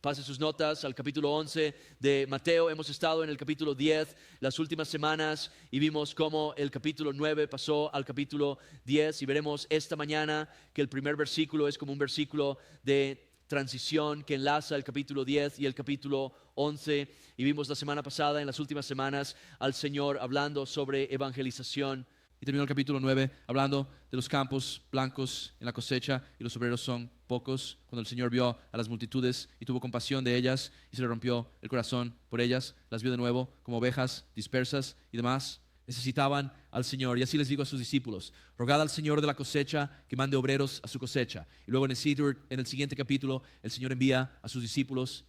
Pase sus notas al capítulo 11 de Mateo. Hemos estado en el capítulo 10 las últimas semanas y vimos cómo el capítulo 9 pasó al capítulo 10 y veremos esta mañana que el primer versículo es como un versículo de transición que enlaza el capítulo 10 y el capítulo 11 y vimos la semana pasada, en las últimas semanas, al Señor hablando sobre evangelización. Y terminó el capítulo 9 hablando de los campos blancos en la cosecha y los obreros son pocos. Cuando el Señor vio a las multitudes y tuvo compasión de ellas y se le rompió el corazón por ellas, las vio de nuevo como ovejas dispersas y demás. Necesitaban al Señor. Y así les digo a sus discípulos: rogad al Señor de la cosecha que mande obreros a su cosecha. Y luego en el siguiente capítulo el Señor envía a sus discípulos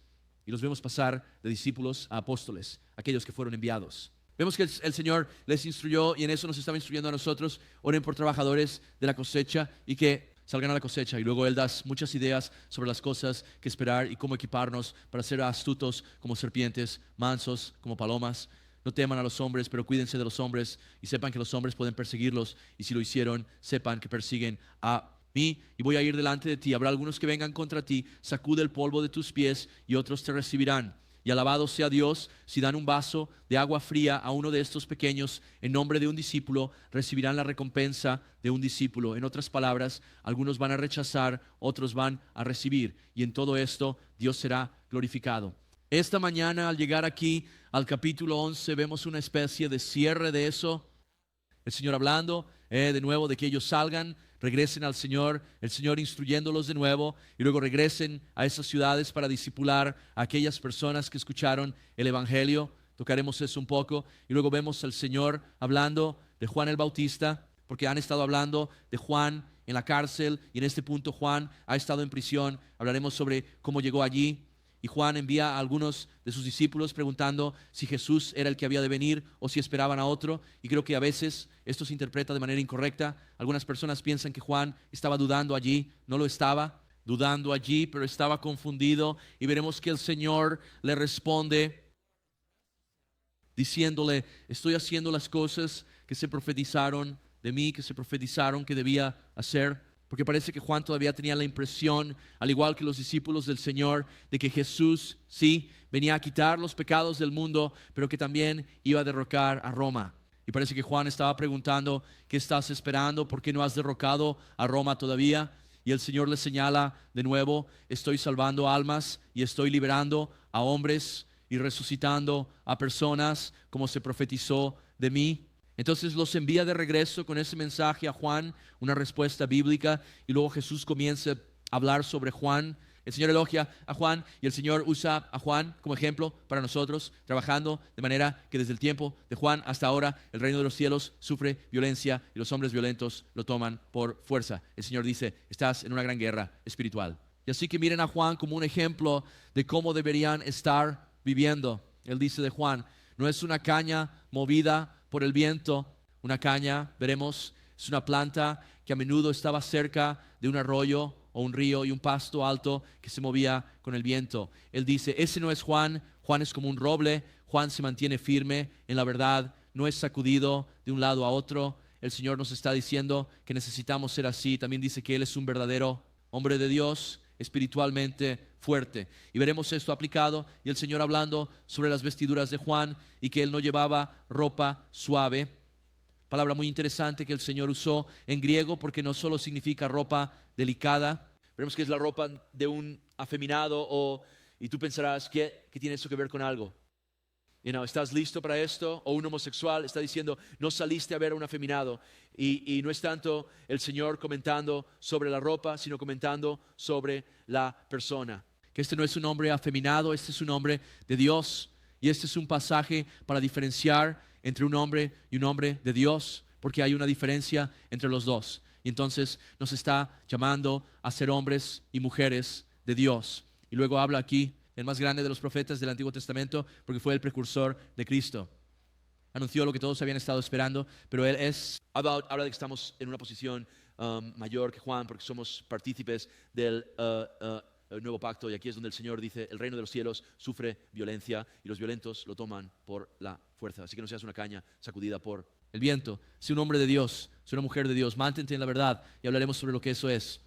y los vemos pasar de discípulos a apóstoles, aquellos que fueron enviados. Vemos que el Señor les instruyó y en eso nos estaba instruyendo a nosotros: oren por trabajadores de la cosecha y que salgan a la cosecha. Y luego Él da muchas ideas sobre las cosas que esperar y cómo equiparnos para ser astutos como serpientes, mansos como palomas. No teman a los hombres, pero cuídense de los hombres y sepan que los hombres pueden perseguirlos. Y si lo hicieron, sepan que persiguen a mí y voy a ir delante de ti. Habrá algunos que vengan contra ti, sacude el polvo de tus pies y otros te recibirán. Y alabado sea Dios, si dan un vaso de agua fría a uno de estos pequeños en nombre de un discípulo, recibirán la recompensa de un discípulo. En otras palabras, algunos van a rechazar, otros van a recibir. Y en todo esto Dios será glorificado. Esta mañana, al llegar aquí al capítulo 11, vemos una especie de cierre de eso. El Señor hablando de nuevo de que ellos salgan, regresen al Señor, el Señor instruyéndolos de nuevo y luego regresen a esas ciudades para discipular a aquellas personas que escucharon el Evangelio. Tocaremos eso un poco y luego vemos al Señor hablando de Juan el Bautista, porque han estado hablando de Juan en la cárcel y en este punto Juan ha estado en prisión. Hablaremos sobre cómo llegó allí. Y Juan envía a algunos de sus discípulos preguntando si Jesús era el que había de venir o si esperaban a otro. Y creo que a veces esto se interpreta de manera incorrecta. Algunas personas piensan que Juan estaba dudando allí. No lo estaba dudando allí, pero estaba confundido. Y veremos que el Señor le responde diciéndole: estoy haciendo las cosas que se profetizaron de mí, que se profetizaron que debía hacer. Porque parece que Juan todavía tenía la impresión, al igual que los discípulos del Señor, de que Jesús, sí, venía a quitar los pecados del mundo, pero que también iba a derrocar a Roma. Y parece que Juan estaba preguntando: ¿qué estás esperando? ¿Por qué no has derrocado a Roma todavía? Y el Señor le señala de nuevo: estoy salvando almas y estoy liberando a hombres y resucitando a personas como se profetizó de mí. Entonces los envía de regreso con ese mensaje a Juan, una respuesta bíblica, y luego Jesús comienza a hablar sobre Juan. El Señor elogia a Juan y el Señor usa a Juan como ejemplo para nosotros, trabajando de manera que desde el tiempo de Juan hasta ahora el reino de los cielos sufre violencia y los hombres violentos lo toman por fuerza. El Señor dice: estás en una gran guerra espiritual. Y así que miren a Juan como un ejemplo de cómo deberían estar viviendo. Él dice de Juan: no es una caña movida por el viento. Una caña, veremos, es una planta que a menudo estaba cerca de un arroyo o un río y un pasto alto que se movía con el viento. Él dice: ese no es Juan. Juan es como un roble. Juan se mantiene firme en la verdad, no es sacudido de un lado a otro. El Señor nos está diciendo que necesitamos ser así. También dice que Él es un verdadero hombre de Dios, espiritualmente fuerte. Y veremos esto aplicado y el Señor hablando sobre las vestiduras de Juan y que él no llevaba ropa suave. Palabra muy interesante que el Señor usó en griego, porque no solo significa ropa delicada. Veremos que es la ropa de un afeminado y tú pensarás: ¿qué tiene eso que ver con algo? ¿Estás listo para esto? O un homosexual está diciendo: no saliste a ver a un afeminado. Y no es tanto el Señor comentando sobre la ropa, sino comentando sobre la persona. Que este no es un hombre afeminado, este es un hombre de Dios. Y este es un pasaje para diferenciar entre un hombre y un hombre de Dios, porque hay una diferencia entre los dos. Y entonces nos está llamando a ser hombres y mujeres de Dios. Y luego habla aquí el más grande de los profetas del Antiguo Testamento, porque fue el precursor de Cristo. Anunció lo que todos habían estado esperando, pero él habla de que estamos en una posición mayor que Juan, porque somos partícipes del nuevo pacto, y aquí es donde el Señor dice: el reino de los cielos sufre violencia y los violentos lo toman por la fuerza. Así que no seas una caña sacudida por el viento. Sé un hombre de Dios, sé una mujer de Dios, mantente en la verdad y hablaremos sobre lo que eso es.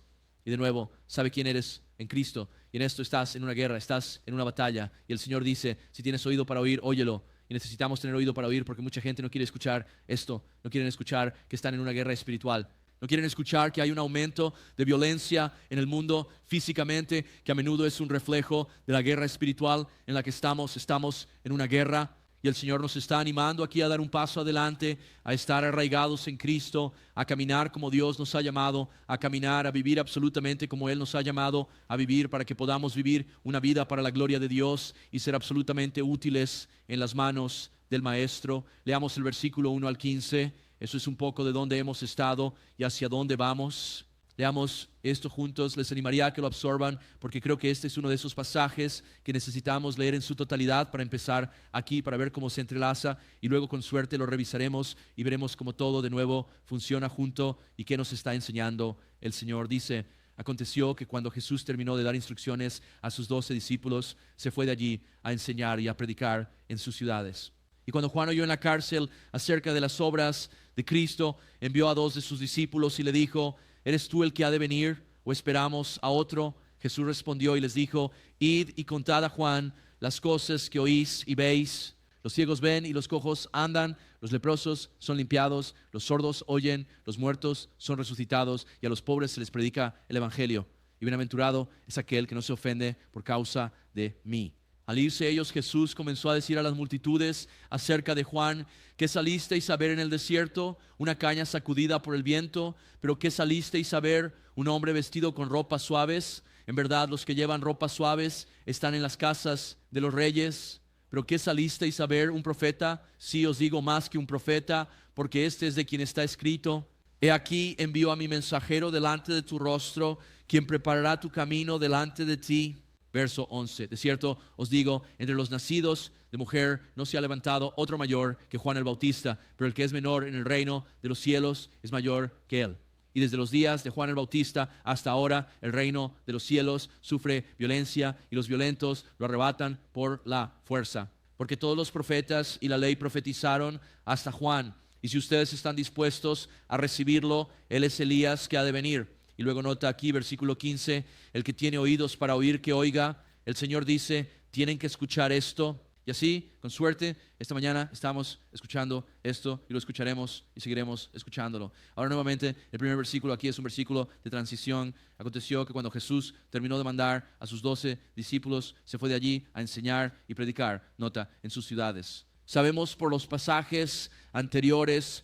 Y de nuevo, sabe quién eres en Cristo y en esto estás en una guerra, estás en una batalla. Y el Señor dice, si tienes oído para oír, óyelo. Y necesitamos tener oído para oír porque mucha gente no quiere escuchar esto. No quieren escuchar que están en una guerra espiritual. No quieren escuchar que hay un aumento de violencia en el mundo físicamente, que a menudo es un reflejo de la guerra espiritual en la que estamos. Estamos en una guerra. Y el Señor nos está animando aquí a dar un paso adelante, a estar arraigados en Cristo, a caminar como Dios nos ha llamado, a caminar, a vivir absolutamente como Él nos ha llamado a vivir, para que podamos vivir una vida para la gloria de Dios y ser absolutamente útiles en las manos del Maestro. Leamos el versículo 1 al 15. Eso es un poco de dónde hemos estado y hacia dónde vamos. Leamos esto juntos. Les animaría a que lo absorban porque creo que este es uno de esos pasajes que necesitamos leer en su totalidad para empezar aquí, para ver cómo se entrelaza y luego con suerte lo revisaremos y veremos cómo todo de nuevo funciona junto y qué nos está enseñando el Señor. Dice, aconteció que cuando Jesús terminó de dar instrucciones a sus 12 discípulos, se fue de allí a enseñar y a predicar en sus ciudades. Y cuando Juan oyó en la cárcel acerca de las obras de Cristo, envió a 2 de sus discípulos y le dijo, ¿eres tú el que ha de venir o esperamos a otro? Jesús respondió y les dijo, id y contad a Juan las cosas que oís y veis. Los ciegos ven y los cojos andan, los leprosos son limpiados, los sordos oyen, los muertos son resucitados y a los pobres se les predica el evangelio. Y bienaventurado es aquel que no se ofende por causa de mí. Al irse ellos, Jesús comenzó a decir a las multitudes acerca de Juan, ¿qué salisteis a ver en el desierto? Una caña sacudida por el viento. ¿Pero qué salisteis a ver? Un hombre vestido con ropas suaves. En verdad, los que llevan ropas suaves están en las casas de los reyes. ¿Pero qué salisteis a ver? Un profeta. Sí, os digo más que un profeta, porque este es de quien está escrito. He aquí envío a mi mensajero delante de tu rostro, quien preparará tu camino delante de ti. Verso 11, de cierto os digo, entre los nacidos de mujer no se ha levantado otro mayor que Juan el Bautista, pero el que es menor en el reino de los cielos es mayor que él. Y desde los días de Juan el Bautista hasta ahora el reino de los cielos sufre violencia y los violentos lo arrebatan por la fuerza. Porque todos los profetas y la ley profetizaron hasta Juan. Y si ustedes están dispuestos a recibirlo, él es Elías que ha de venir. Y luego nota aquí, versículo 15, el que tiene oídos para oír, que oiga. El Señor dice, tienen que escuchar esto. Y así, con suerte, esta mañana estamos escuchando esto y lo escucharemos y seguiremos escuchándolo. Ahora nuevamente, el primer versículo aquí es un versículo de transición. Aconteció que cuando Jesús terminó de mandar a sus 12 discípulos, se fue de allí a enseñar y predicar, nota, en sus ciudades. Sabemos por los pasajes anteriores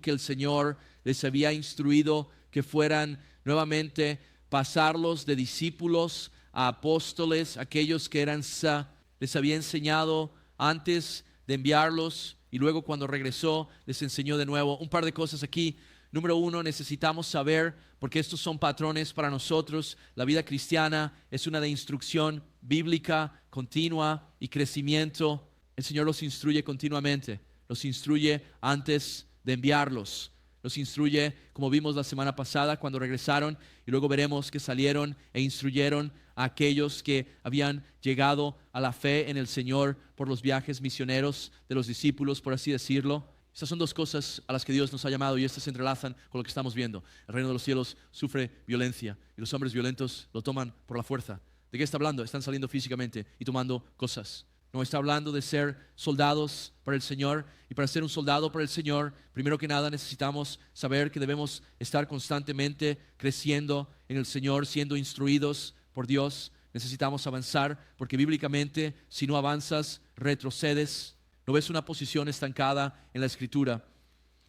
que el Señor les había instruido que fueran nuevamente pasarlos de discípulos a apóstoles, aquellos que les había enseñado antes de enviarlos y luego cuando regresó les enseñó de nuevo. Un par de cosas aquí. Número 1, necesitamos saber, porque estos son patrones para nosotros, la vida cristiana es una de instrucción bíblica continua y crecimiento. El Señor los instruye continuamente, los instruye antes de enviarlos. Los instruye, como vimos la semana pasada cuando regresaron, y luego veremos que salieron e instruyeron a aquellos que habían llegado a la fe en el Señor por los viajes misioneros de los discípulos, por así decirlo. Estas son 2 cosas a las que Dios nos ha llamado y estas se entrelazan con lo que estamos viendo. El reino de los cielos sufre violencia y los hombres violentos lo toman por la fuerza. ¿De qué está hablando? Están saliendo físicamente y tomando cosas. No está hablando de ser soldados para el Señor. Y para ser un soldado para el Señor, primero que nada necesitamos saber que debemos estar constantemente creciendo en el Señor, siendo instruidos por Dios. Necesitamos avanzar porque bíblicamente si no avanzas, retrocedes. No ves una posición estancada en la Escritura.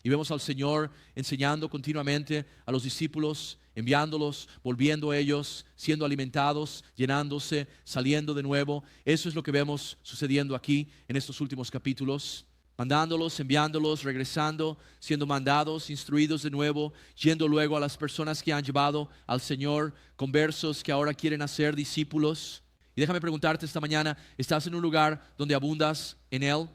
Y vemos al Señor enseñando continuamente a los discípulos, enviándolos, volviendo a ellos, siendo alimentados, llenándose, saliendo de nuevo. Eso es lo que vemos sucediendo aquí en estos últimos capítulos. Mandándolos, enviándolos, regresando, siendo mandados, instruidos de nuevo, yendo luego a las personas que han llevado al Señor, conversos que ahora quieren hacer discípulos. Y déjame preguntarte esta mañana, ¿estás en un lugar donde abundas en Él?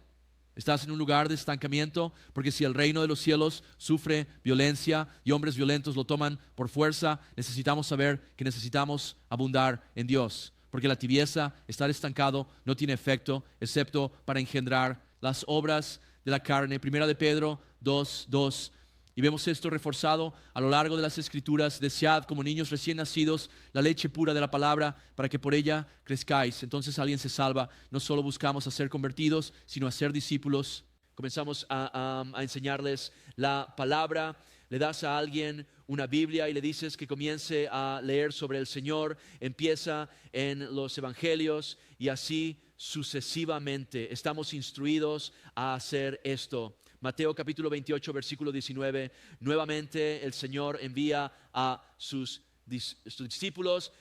¿Estás en un lugar de estancamiento? Porque si el reino de los cielos sufre violencia y hombres violentos lo toman por fuerza, necesitamos saber que necesitamos abundar en Dios. Porque la tibieza, estar estancado, no tiene efecto excepto para engendrar las obras de la carne. Primera de Pedro 2:2 Y vemos esto reforzado a lo largo de las Escrituras. Desead como niños recién nacidos la leche pura de la palabra para que por ella crezcáis. Entonces alguien se salva. No solo buscamos a ser convertidos, sino a ser discípulos. Comenzamos a enseñarles la palabra. Le das a alguien una Biblia y le dices que comience a leer sobre el Señor. Empieza en los evangelios y así sucesivamente. Estamos instruidos a hacer esto. Mateo capítulo 28, versículo 19. Nuevamente el Señor envía a sus discípulos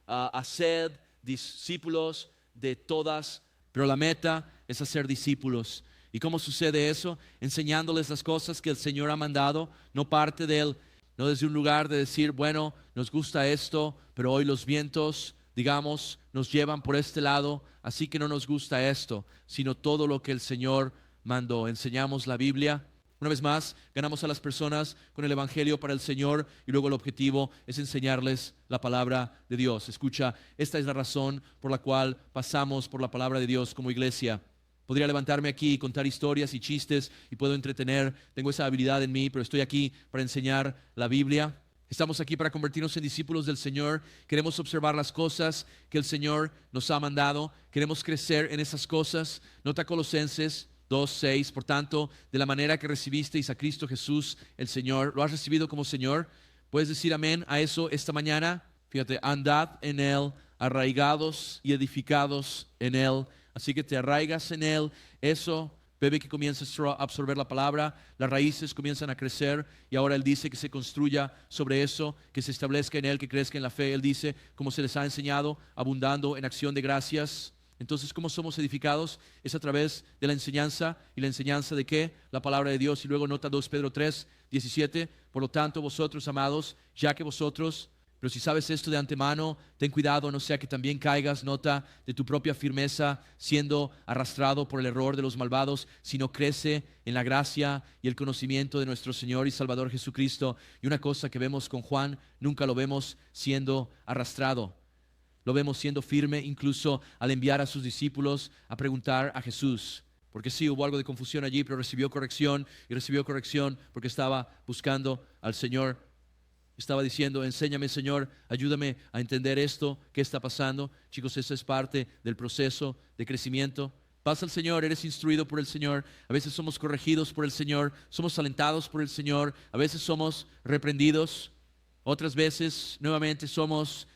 haced discípulos de todas, pero la meta es hacer discípulos. ¿Y cómo sucede eso? Enseñándoles las cosas que el Señor ha mandado, no parte de Él, no desde un lugar de decir, bueno, nos gusta esto, pero hoy los vientos, digamos, nos llevan por este lado, así que no nos gusta esto, sino todo lo que el Señor mandó. Enseñamos la Biblia. Una vez más, ganamos a las personas con el Evangelio para el Señor y luego el objetivo es enseñarles la palabra de Dios. Escucha, esta es la razón por la cual pasamos por la palabra de Dios como iglesia. Podría levantarme aquí y contar historias y chistes y puedo entretener, tengo esa habilidad en mí, pero estoy aquí para enseñar la Biblia. Estamos aquí para convertirnos en discípulos del Señor. Queremos observar las cosas que el Señor nos ha mandado. Queremos crecer en esas cosas. Nota Colosenses 2:6. Por tanto, de la manera que recibisteis a Cristo Jesús, el Señor, ¿lo has recibido como Señor? ¿Puedes decir amén a eso esta mañana? Fíjate, andad en Él, arraigados y edificados en Él. Así que te arraigas en Él. Eso, bebé, que comienzas a absorber la palabra, las raíces comienzan a crecer y ahora Él dice que se construya sobre eso, que se establezca en Él, que crezca en la fe. Él dice, como se les ha enseñado, abundando en acción de gracias. Entonces, ¿cómo somos edificados? Es a través de la enseñanza. ¿Y la enseñanza de qué? La palabra de Dios. Y luego nota 2 Pedro 3:17. Por lo tanto, vosotros, amados, ya que vosotros... Pero si sabes esto de antemano, ten cuidado, no sea que también caigas, nota, de tu propia firmeza, siendo arrastrado por el error de los malvados, sino crece en la gracia y el conocimiento de nuestro Señor y Salvador Jesucristo. Y una cosa que vemos con Juan, nunca lo vemos siendo arrastrado. Lo vemos siendo firme, incluso al enviar a sus discípulos a preguntar a Jesús. Porque sí, hubo algo de confusión allí, pero recibió corrección porque estaba buscando al Señor. Estaba diciendo, enséñame, Señor, ayúdame a entender esto, qué está pasando. Chicos, eso es parte del proceso de crecimiento. Pasa al Señor, eres instruido por el Señor. A veces somos corregidos por el Señor, somos alentados por el Señor. A veces somos reprendidos, otras veces nuevamente somos...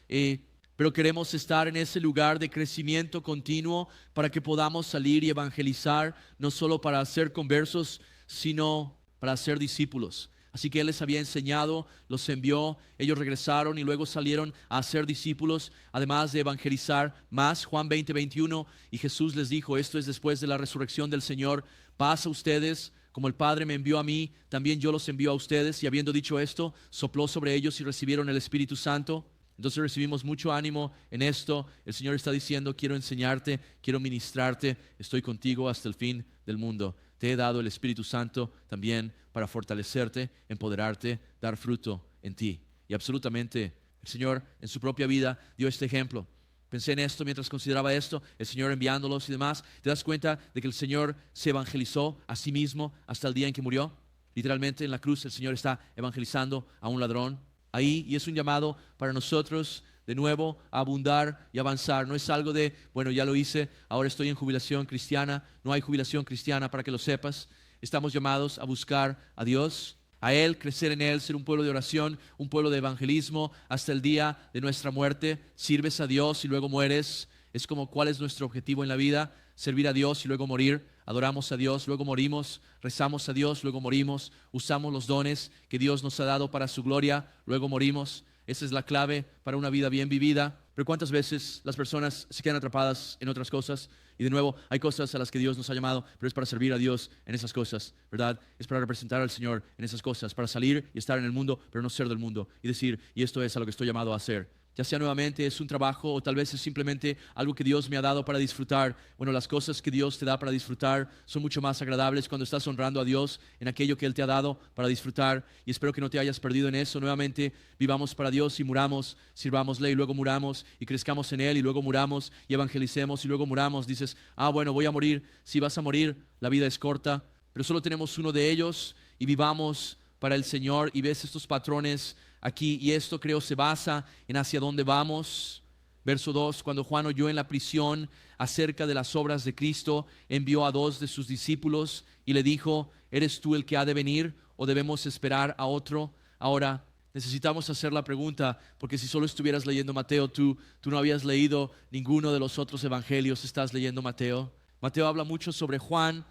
pero queremos estar en ese lugar de crecimiento continuo para que podamos salir y evangelizar, no solo para ser conversos, sino para ser discípulos. Así que Él les había enseñado, los envió, ellos regresaron y luego salieron a hacer discípulos, además de evangelizar más. Juan 20:21, y Jesús les dijo, esto es después de la resurrección del Señor, paz a ustedes, como el Padre me envió a mí, también yo los envío a ustedes. Y habiendo dicho esto, sopló sobre ellos y recibieron el Espíritu Santo. Entonces recibimos mucho ánimo en esto. El Señor está diciendo, quiero enseñarte, quiero ministrarte, estoy contigo hasta el fin del mundo. Te he dado el Espíritu Santo también para fortalecerte, empoderarte, dar fruto en ti. Y absolutamente el Señor en su propia vida dio este ejemplo. Pensé en esto mientras consideraba esto, el Señor enviándolos y demás. ¿Te das cuenta de que el Señor se evangelizó a sí mismo hasta el día en que murió? Literalmente en la cruz el Señor está evangelizando a un ladrón ahí, y es un llamado para nosotros de nuevo a abundar y avanzar. No es algo de, bueno, ya lo hice, ahora estoy en jubilación cristiana. No hay jubilación cristiana, para que lo sepas. Estamos llamados a buscar a Dios, a Él, crecer en Él, ser un pueblo de oración, un pueblo de evangelismo hasta el día de nuestra muerte. Sirves a Dios y luego mueres. Es como, ¿cuál es nuestro objetivo en la vida? Servir a Dios y luego morir. Adoramos a Dios, luego morimos. Rezamos a Dios, luego morimos. Usamos los dones que Dios nos ha dado para su gloria, luego morimos. Esa es la clave para una vida bien vivida. Pero ¿cuántas veces las personas se quedan atrapadas en otras cosas? Y de nuevo, hay cosas a las que Dios nos ha llamado, pero es para servir a Dios en esas cosas, ¿verdad? Es para representar al Señor en esas cosas, para salir y estar en el mundo, pero no ser del mundo. Y decir, y esto es a lo que estoy llamado a hacer. Ya sea nuevamente es un trabajo o tal vez es simplemente algo que Dios me ha dado para disfrutar. Bueno, las cosas que Dios te da para disfrutar son mucho más agradables cuando estás honrando a Dios en aquello que Él te ha dado para disfrutar. Y espero que no te hayas perdido en eso. Nuevamente, vivamos para Dios y muramos, sirvámosle y luego muramos, y crezcamos en Él y luego muramos, y evangelicemos y luego muramos. Dices, bueno, voy a morir. Si vas a morir, la vida es corta. pero solo tenemos uno de ellos y vivamos para el Señor. Y ves estos patrones aquí, y esto creo se basa en hacia dónde vamos. Verso 2, cuando Juan oyó en la prisión acerca de las obras de Cristo, envió a 2 de sus discípulos y le dijo: ¿eres tú el que ha de venir o debemos esperar a otro? Ahora necesitamos hacer la pregunta, porque si solo estuvieras leyendo Mateo, tú no habías leído ninguno de los otros evangelios. Estás leyendo Mateo. Mateo habla mucho sobre Juan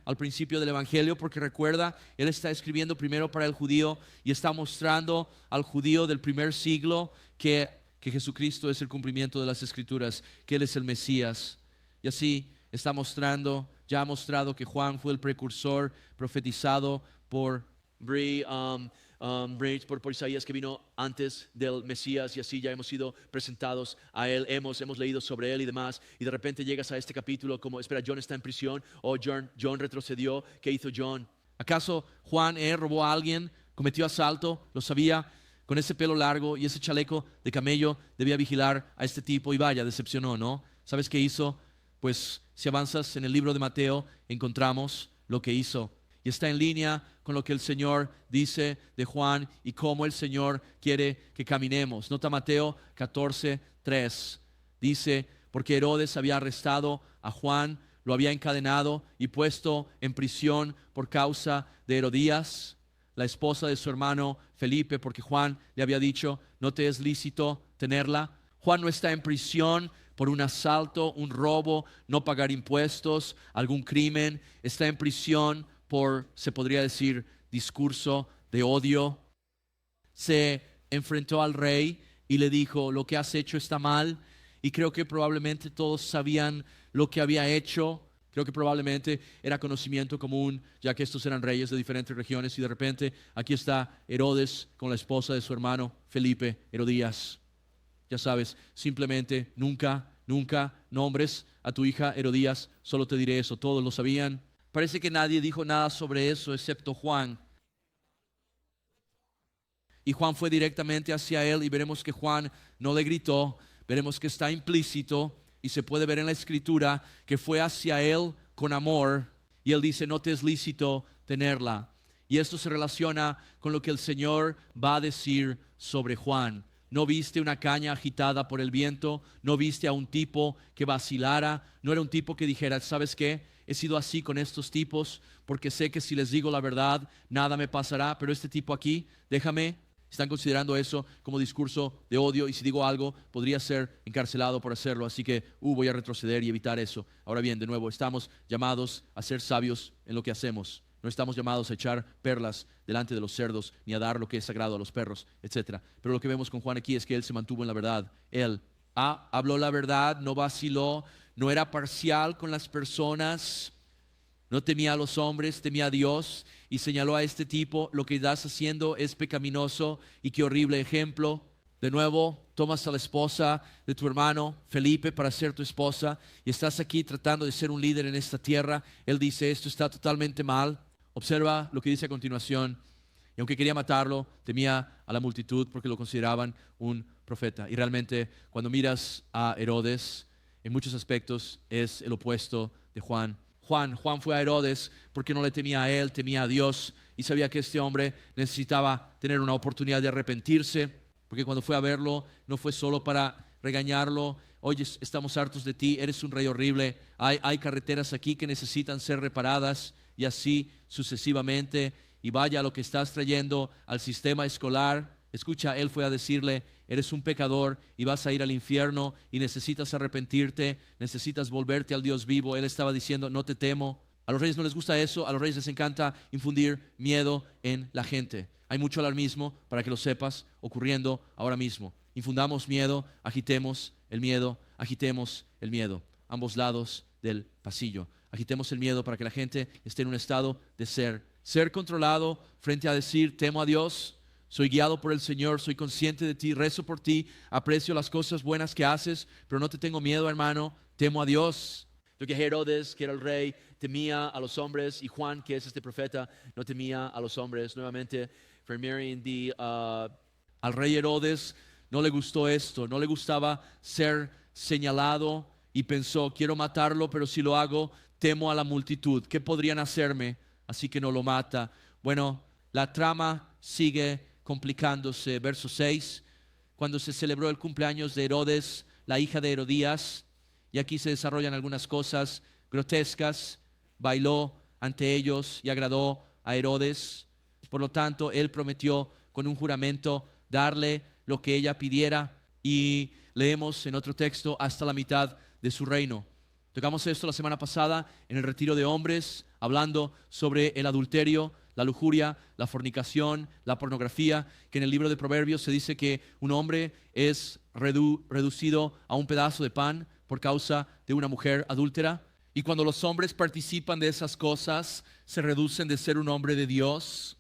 al principio del evangelio, porque recuerda, él está escribiendo primero para el judío y está mostrando al judío del primer siglo que Jesucristo es el cumplimiento de las Escrituras, que Él es el Mesías. Y así está mostrando, ya ha mostrado que Juan fue el precursor profetizado por por Isaías, que vino antes del Mesías, y así ya hemos sido presentados a Él, hemos leído sobre Él y demás. Y de repente llegas a este capítulo como: espera, John está en prisión, o John retrocedió. ¿Qué hizo John? ¿Acaso Juan robó a alguien, cometió asalto? Lo sabía. Con ese pelo largo y ese chaleco de camello debía vigilar a este tipo, y vaya, decepcionó, ¿no? ¿Sabes qué hizo? Pues si avanzas en el libro de Mateo, encontramos lo que hizo, y está en línea con lo que el Señor dice de Juan y cómo el Señor quiere que caminemos. Nota Mateo 14:3. Dice: porque Herodes había arrestado a Juan, lo había encadenado y puesto en prisión por causa de Herodías, la esposa de su hermano Felipe, porque Juan le había dicho: no te es lícito tenerla. Juan no está en prisión por un asalto, un robo, no pagar impuestos, algún crimen. Está en prisión por, se podría decir, discurso de odio. Se enfrentó al rey y le dijo: lo que has hecho está mal. Y creo que probablemente todos sabían lo que había hecho. Creo que probablemente era conocimiento común, ya que estos eran reyes de diferentes regiones. Y de repente aquí está Herodes con la esposa de su hermano Felipe, Herodías. Ya sabes, simplemente nunca nombres a tu hija Herodías. Solo te diré eso. Todos lo sabían. Parece que nadie dijo nada sobre eso excepto Juan. Y Juan fue directamente hacia él, y veremos que Juan no le gritó. Veremos que está implícito, y se puede ver en la Escritura que fue hacia él con amor, y él dice: no te es lícito tenerla. Y esto se relaciona con lo que el Señor va a decir sobre Juan. No viste una caña agitada por el viento, no viste a un tipo que vacilara, no era un tipo que dijera: ¿sabes qué? He sido así con estos tipos porque sé que si les digo la verdad nada me pasará, pero este tipo aquí, déjame. Están considerando eso como discurso de odio, y si digo algo podría ser encarcelado por hacerlo, así que voy a retroceder y evitar eso. Ahora bien, de nuevo, estamos llamados a ser sabios en lo que hacemos. No estamos llamados a echar perlas delante de los cerdos, ni a dar lo que es sagrado a los perros, etc. Pero lo que vemos con Juan aquí es que él se mantuvo en la verdad. Él habló la verdad, no vaciló, no era parcial con las personas, no temía a los hombres, temía a Dios, y señaló a este tipo: lo que estás haciendo es pecaminoso, y qué horrible ejemplo. De nuevo, tomas a la esposa de tu hermano Felipe para ser tu esposa, y estás aquí tratando de ser un líder en esta tierra. Él dice: esto está totalmente mal. Observa lo que dice a continuación: y aunque quería matarlo, temía a la multitud porque lo consideraban un profeta. Y realmente, cuando miras a Herodes, en muchos aspectos es el opuesto de Juan. Juan fue a Herodes porque no le temía a él, temía a Dios, y sabía que este hombre necesitaba tener una oportunidad de arrepentirse, porque cuando fue a verlo no fue solo para regañarlo: oye, estamos hartos de ti, eres un rey horrible, hay carreteras aquí que necesitan ser reparadas, y así sucesivamente. Y vaya lo que estás trayendo al sistema escolar. Escucha, él fue a decirle: eres un pecador y vas a ir al infierno y necesitas arrepentirte, necesitas volverte al Dios vivo. Él estaba diciendo: no te temo. A los reyes no les gusta eso. A los reyes les encanta infundir miedo en la gente. Hay mucho alarmismo, para que lo sepas, ocurriendo ahora mismo. Infundamos miedo, agitemos el miedo, agitemos el miedo. Ambos lados del pasillo. Agitemos el miedo para que la gente esté en un estado de ser controlado frente a decir: temo a Dios, soy guiado por el Señor, soy consciente de ti, rezo por ti, aprecio las cosas buenas que haces, pero no te tengo miedo, hermano, temo a Dios. Lo que Herodes, que era el rey, temía a los hombres, y Juan, que es este profeta, no temía a los hombres. Nuevamente, al rey Herodes no le gustó esto, no le gustaba ser señalado, y pensó: quiero matarlo, pero si lo hago, temo a la multitud. ¿Qué podrían hacerme? así que no lo mata. Bueno, la trama sigue complicándose. Verso 6, cuando se celebró el cumpleaños de Herodes, la hija de Herodías, y aquí se desarrollan algunas cosas grotescas, bailó ante ellos y agradó a Herodes. Por lo tanto, él prometió con un juramento darle lo que ella pidiera, y leemos en otro texto hasta la mitad de su reino. Tocamos esto la semana pasada en el retiro de hombres, hablando sobre el adulterio, la lujuria, la fornicación, la pornografía, que en el libro de Proverbios se dice que un hombre es reducido a un pedazo de pan por causa de una mujer adúltera. Y cuando los hombres participan de esas cosas, se reducen de ser un hombre de Dios.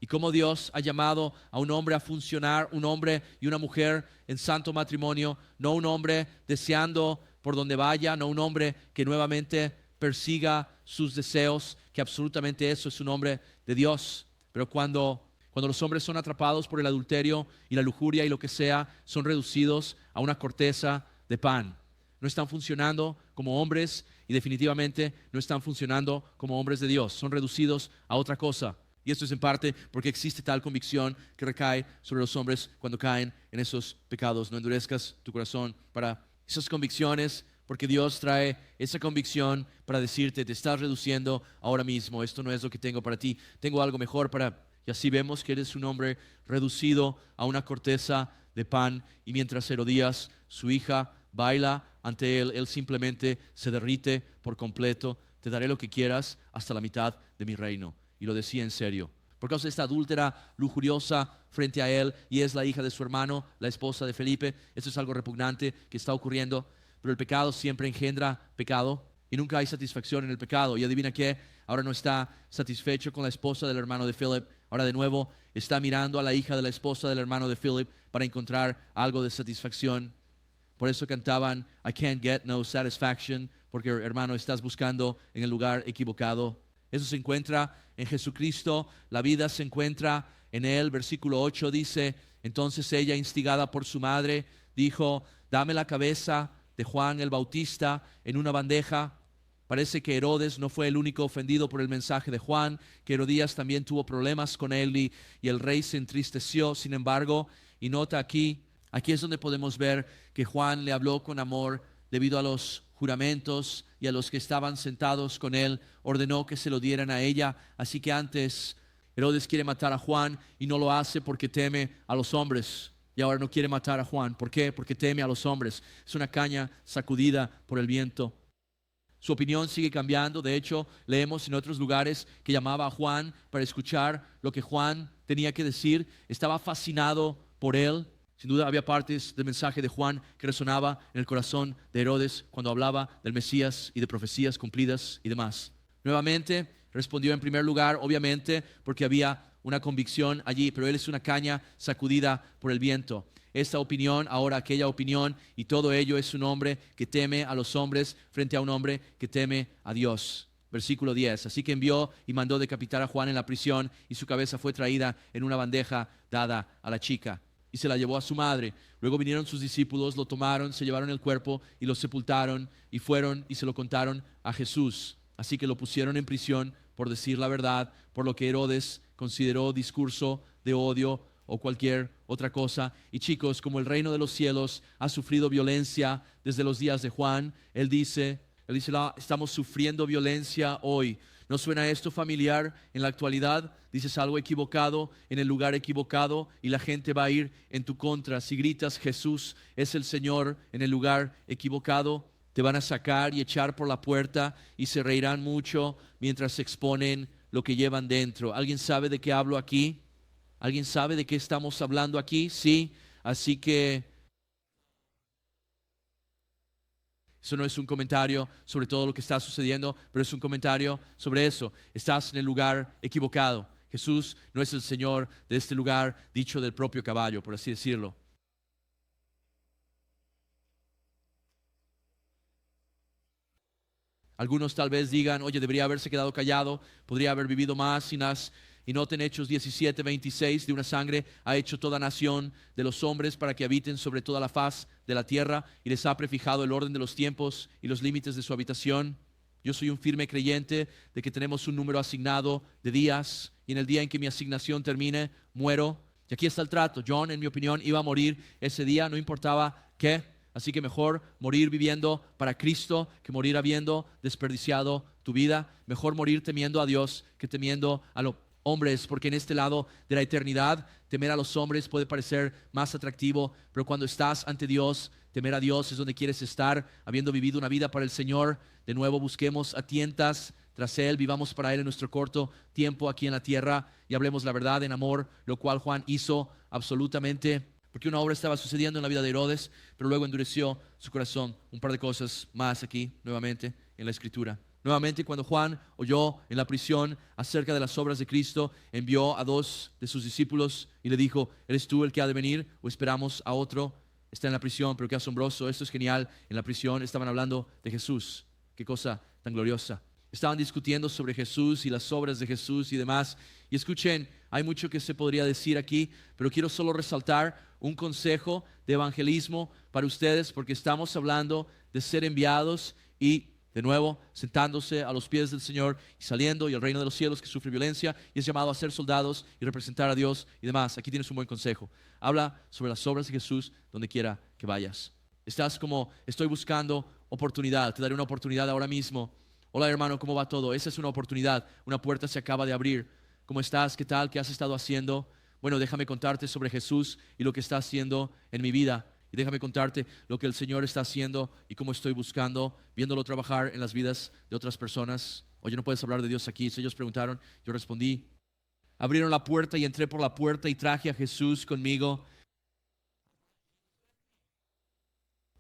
Y como Dios ha llamado a un hombre a funcionar, un hombre y una mujer en santo matrimonio, no un hombre deseando por donde vaya, no un hombre que nuevamente persiga sus deseos, que absolutamente eso es un hombre de Dios. Pero cuando los hombres son atrapados por el adulterio y la lujuria y lo que sea, son reducidos a una corteza de pan. No están funcionando como hombres y definitivamente no están funcionando como hombres de Dios. Son reducidos a otra cosa. Y esto es en parte porque existe tal convicción que recae sobre los hombres cuando caen en esos pecados. No endurezcas tu corazón para esas convicciones, porque Dios trae esa convicción para decirte: te estás reduciendo ahora mismo, esto no es lo que tengo para ti, tengo algo mejor para... Y así vemos que eres un hombre reducido a una corteza de pan, y mientras Herodías, su hija, baila ante él, él simplemente se derrite por completo. Te daré lo que quieras hasta la mitad de mi reino. Y lo decía en serio. Por causa de esta adúltera lujuriosa frente a él, y es la hija de su hermano, la esposa de Felipe. Esto es algo repugnante que está ocurriendo, pero el pecado siempre engendra pecado y nunca hay satisfacción en el pecado. Y adivina qué, ahora no está satisfecho con la esposa del hermano de Philip, ahora de nuevo está mirando a la hija de la esposa del hermano de Philip para encontrar algo de satisfacción. Por eso cantaban: I can't get no satisfaction, porque hermano, estás buscando en el lugar equivocado. Eso se encuentra en Jesucristo, la vida se encuentra en Él. Versículo 8 dice: entonces ella, instigada por su madre, dijo: dame la cabeza de Juan el Bautista en una bandeja. Parece que Herodes no fue el único ofendido por el mensaje de Juan, que Herodías también tuvo problemas con él, y el rey se entristeció. Sin embargo, y nota aquí es donde podemos ver que Juan le habló con amor debido a los juramentos y a los que estaban sentados con él, ordenó que se lo dieran a ella. Así que antes Herodes quiere matar a Juan y no lo hace porque teme a los hombres. Y ahora no quiere matar a Juan. ¿Por qué? Porque teme a los hombres. Es una caña sacudida por el viento. Su opinión sigue cambiando. De hecho, leemos en otros lugares que llamaba a Juan para escuchar lo que Juan tenía que decir. Estaba fascinado por él. Sin duda había partes del mensaje de Juan que resonaba en el corazón de Herodes cuando hablaba del Mesías y de profecías cumplidas y demás. Nuevamente respondió en primer lugar, obviamente, porque había una convicción allí, pero él es una caña sacudida por el viento. Esta opinión, ahora aquella opinión, y todo ello es un hombre que teme a los hombres frente a un hombre que teme a Dios. Versículo 10. Así que envió y mandó decapitar a Juan en la prisión, y su cabeza fue traída en una bandeja dada a la chica, y se la llevó a su madre. Luego vinieron sus discípulos, lo tomaron, se llevaron el cuerpo y lo sepultaron, y fueron y se lo contaron a Jesús. Así que lo pusieron en prisión por decir la verdad, por lo que Herodes consideró discurso de odio o cualquier otra cosa. Y chicos, como el reino de los cielos ha sufrido violencia desde los días de Juan, él dice, estamos sufriendo violencia hoy. ¿No suena esto familiar en la actualidad? Dices algo equivocado en el lugar equivocado y la gente va a ir en tu contra. Si gritas Jesús es el Señor en el lugar equivocado, te van a sacar y echar por la puerta y se reirán mucho mientras exponen lo que llevan dentro. ¿Alguien sabe de qué hablo aquí? ¿Alguien sabe de qué estamos hablando aquí? Sí, así que eso no es un comentario sobre todo lo que está sucediendo, pero es un comentario sobre eso. Estás en el lugar equivocado. Jesús no es el Señor de este lugar, dicho del propio caballo, por así decirlo. Algunos tal vez digan, oye, debería haberse quedado callado, podría haber vivido más y noten Hechos 17:26, de una sangre ha hecho toda nación de los hombres para que habiten sobre toda la faz de la tierra, y les ha prefijado el orden de los tiempos y los límites de su habitación. Yo soy un firme creyente de que tenemos un número asignado de días y en el día en que mi asignación termine, muero. Y aquí está el trato. John, en mi opinión, iba a morir ese día, no importaba qué. Así que mejor morir viviendo para Cristo que morir habiendo desperdiciado tu vida. Mejor morir temiendo a Dios que temiendo a los hombres, porque en este lado de la eternidad, temer a los hombres puede parecer más atractivo, pero cuando estás ante Dios, temer a Dios es donde quieres estar, habiendo vivido una vida para el Señor. De nuevo busquemos a tientas tras Él, vivamos para Él en nuestro corto tiempo aquí en la tierra y hablemos la verdad en amor, lo cual Juan hizo absolutamente, porque una obra estaba sucediendo en la vida de Herodes, pero luego endureció su corazón. Un par de cosas más aquí, nuevamente, en la Escritura. Nuevamente, cuando Juan oyó en la prisión acerca de las obras de Cristo, envió a 2 de sus discípulos y le dijo: ¿eres tú el que ha de venir o esperamos a otro? Está en la prisión, pero qué asombroso, esto es genial. En la prisión estaban hablando de Jesús. Qué cosa tan gloriosa. Estaban discutiendo sobre Jesús y las obras de Jesús y demás. Y escuchen, hay mucho que se podría decir aquí, pero quiero solo resaltar un consejo de evangelismo para ustedes, porque estamos hablando de ser enviados y, de nuevo, sentándose a los pies del Señor y saliendo, y el reino de los cielos que sufre violencia y es llamado a ser soldados y representar a Dios y demás. Aquí tienes un buen consejo. Habla sobre las obras de Jesús donde quiera que vayas. Estás como: estoy buscando oportunidad, te daré una oportunidad ahora mismo. Hola hermano, ¿cómo va todo? Esa es una oportunidad, una puerta se acaba de abrir. ¿Cómo estás? ¿Qué tal? ¿Qué has estado haciendo? Bueno, déjame contarte sobre Jesús y lo que está haciendo en mi vida. Y déjame contarte lo que el Señor está haciendo y cómo estoy buscando, viéndolo trabajar en las vidas de otras personas. Oye, ¿no puedes hablar de Dios aquí? Si ellos preguntaron, yo respondí. Abrieron la puerta y entré por la puerta y traje a Jesús conmigo.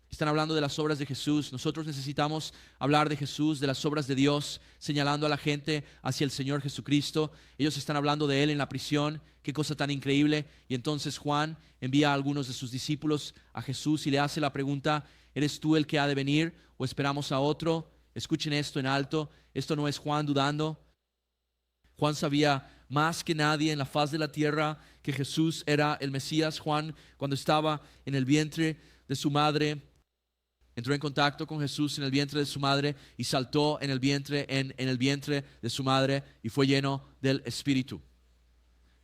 Están hablando de las obras de Jesús. Nosotros necesitamos hablar de Jesús, de las obras de Dios, señalando a la gente hacia el Señor Jesucristo. Ellos están hablando de Él en la prisión. Qué cosa tan increíble. Y entonces Juan envía a algunos de sus discípulos a Jesús y le hace la pregunta: ¿eres tú el que ha de venir o esperamos a otro? Escuchen esto en alto. Esto no es Juan dudando. Juan sabía más que nadie en la faz de la tierra que Jesús era el Mesías. Juan, cuando estaba en el vientre de su madre, entró en contacto con Jesús en el vientre de su madre y saltó en el vientre de su madre y fue lleno del Espíritu.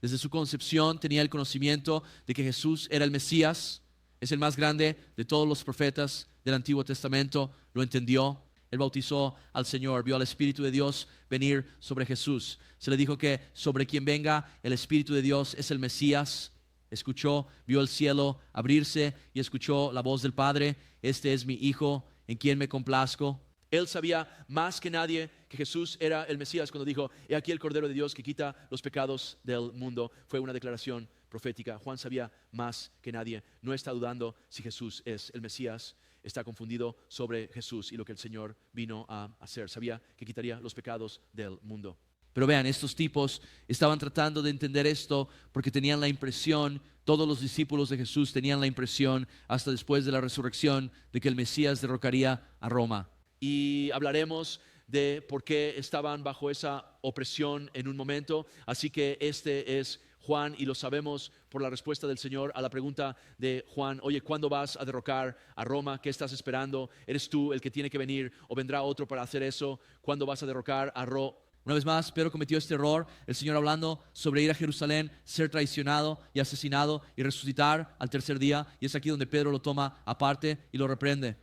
Desde su concepción tenía el conocimiento de que Jesús era el Mesías, es el más grande de todos los profetas del Antiguo Testamento. Lo entendió. Él bautizó al Señor, vio al Espíritu de Dios venir sobre Jesús. Se le dijo que sobre quien venga el Espíritu de Dios es el Mesías. Escuchó, vio el cielo abrirse y escuchó la voz del Padre: este es mi Hijo en quien me complazco. Él sabía más que nadie que Jesús era el Mesías cuando dijo: he aquí el Cordero de Dios que quita los pecados del mundo. Fue una declaración profética. Juan sabía más que nadie. No está dudando si Jesús es el Mesías. Está confundido sobre Jesús y lo que el Señor vino a hacer. Sabía que quitaría los pecados del mundo. Pero vean, estos tipos estaban tratando de entender esto porque tenían la impresión, todos los discípulos de Jesús tenían la impresión, hasta después de la resurrección, de que el Mesías derrocaría a Roma. Y hablaremos de por qué estaban bajo esa opresión en un momento. Así que este es Juan y lo sabemos por la respuesta del Señor a la pregunta de Juan: oye, ¿cuándo vas a derrocar a Roma? ¿Qué estás esperando? ¿Eres tú el que tiene que venir o vendrá otro para hacer eso? ¿Cuándo vas a derrocar a Roma? Una vez más, Pedro cometió este error, el Señor hablando sobre ir a Jerusalén, ser traicionado y asesinado y resucitar al tercer día. Y es aquí donde Pedro lo toma aparte y lo reprende.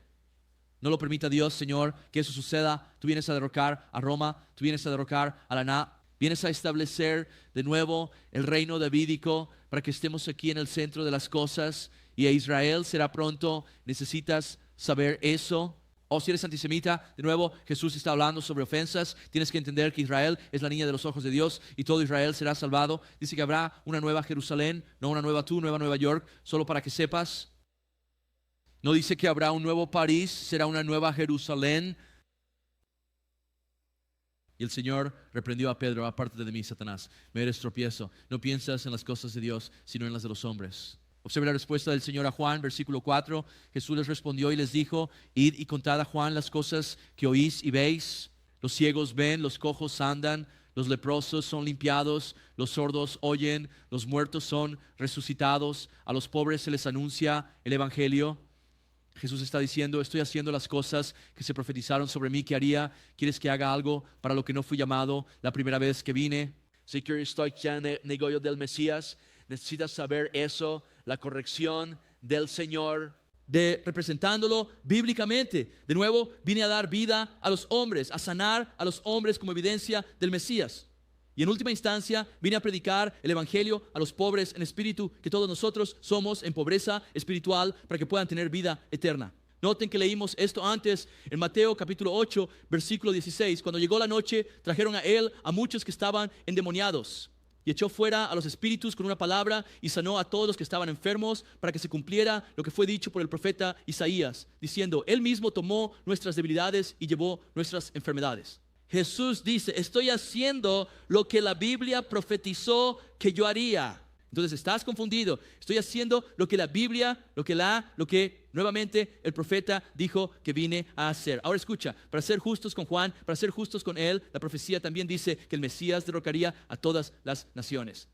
No lo permita Dios, Señor, que eso suceda. Tú vienes a derrocar a Roma, tú vienes a derrocar a la vienes a establecer de nuevo el reino davídico para que estemos aquí en el centro de las cosas. Y a Israel será pronto. Necesitas saber eso. O si eres antisemita, de nuevo Jesús está hablando sobre ofensas. Tienes que entender que Israel es la niña de los ojos de Dios y todo Israel será salvado. Dice que habrá una nueva Jerusalén, no una nueva Nueva York, solo para que sepas. No dice que habrá un nuevo París, será una nueva Jerusalén. Y el Señor reprendió a Pedro: apártate de mí, Satanás, me eres tropiezo. No piensas en las cosas de Dios, sino en las de los hombres. Observe la respuesta del Señor a Juan, versículo 4. Jesús les respondió y les dijo: id y contad a Juan las cosas que oís y veis. Los ciegos ven, los cojos andan, los leprosos son limpiados, los sordos oyen, los muertos son resucitados, a los pobres se les anuncia el evangelio. Jesús está diciendo, estoy haciendo las cosas que se profetizaron sobre mí que haría. ¿Quieres que haga algo para lo que no fui llamado la primera vez que vine? Si estoy ya negocio del Mesías, necesitas saber eso, la corrección del Señor, representándolo bíblicamente. De nuevo, vine a dar vida a los hombres, a sanar a los hombres como evidencia del Mesías. Y en última instancia, vine a predicar el evangelio a los pobres en espíritu, que todos nosotros somos en pobreza espiritual, para que puedan tener vida eterna. Noten que leímos esto antes en Mateo capítulo 8, versículo 16. Cuando llegó la noche, trajeron a él a muchos que estaban endemoniados. Y echó fuera a los espíritus con una palabra y sanó a todos los que estaban enfermos, para que se cumpliera lo que fue dicho por el profeta Isaías, diciendo, él mismo tomó nuestras debilidades y llevó nuestras enfermedades. Jesús dice, estoy haciendo lo que la Biblia profetizó que yo haría. Entonces estás confundido. Estoy haciendo lo que la Biblia, lo que nuevamente el profeta dijo que vine a hacer. Ahora escucha, para ser justos con Juan, para ser justos con él, la profecía también dice que el Mesías derrocaría a todas las naciones.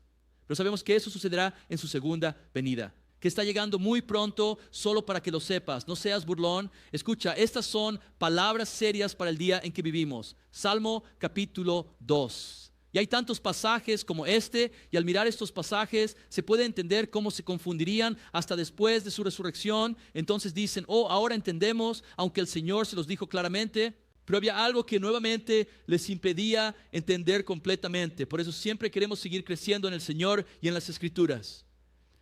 Pero sabemos que eso sucederá en su segunda venida, que está llegando muy pronto, solo para que lo sepas. No seas burlón. Escucha, estas son palabras serias para el día en que vivimos. Salmo capítulo 2. Y hay tantos pasajes como este, y al mirar estos pasajes se puede entender cómo se confundirían hasta después de su resurrección. Entonces dicen, oh, ahora entendemos, aunque el Señor se los dijo claramente. Pero había algo que nuevamente les impedía entender completamente. Por eso siempre queremos seguir creciendo en el Señor y en las Escrituras.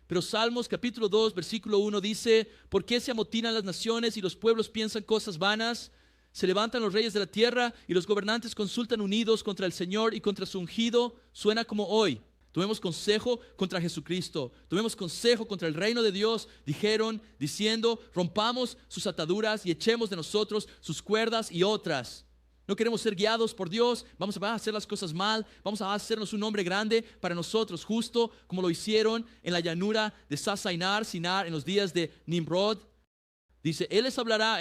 Pero Salmos capítulo 2, versículo 1 dice, ¿por qué se amotinan las naciones y los pueblos piensan cosas vanas? Se levantan los reyes de la tierra y los gobernantes consultan unidos contra el Señor y contra su ungido. Suena como hoy. Tomemos consejo contra Jesucristo. Tomemos consejo contra el reino de Dios. Dijeron, diciendo, rompamos sus ataduras y echemos de nosotros sus cuerdas y otras. No queremos ser guiados por Dios, vamos a hacer las cosas mal, vamos a hacernos un nombre grande para nosotros, justo como lo hicieron en la llanura de Sinar, en los días de Nimrod. Dice, Él les hablará,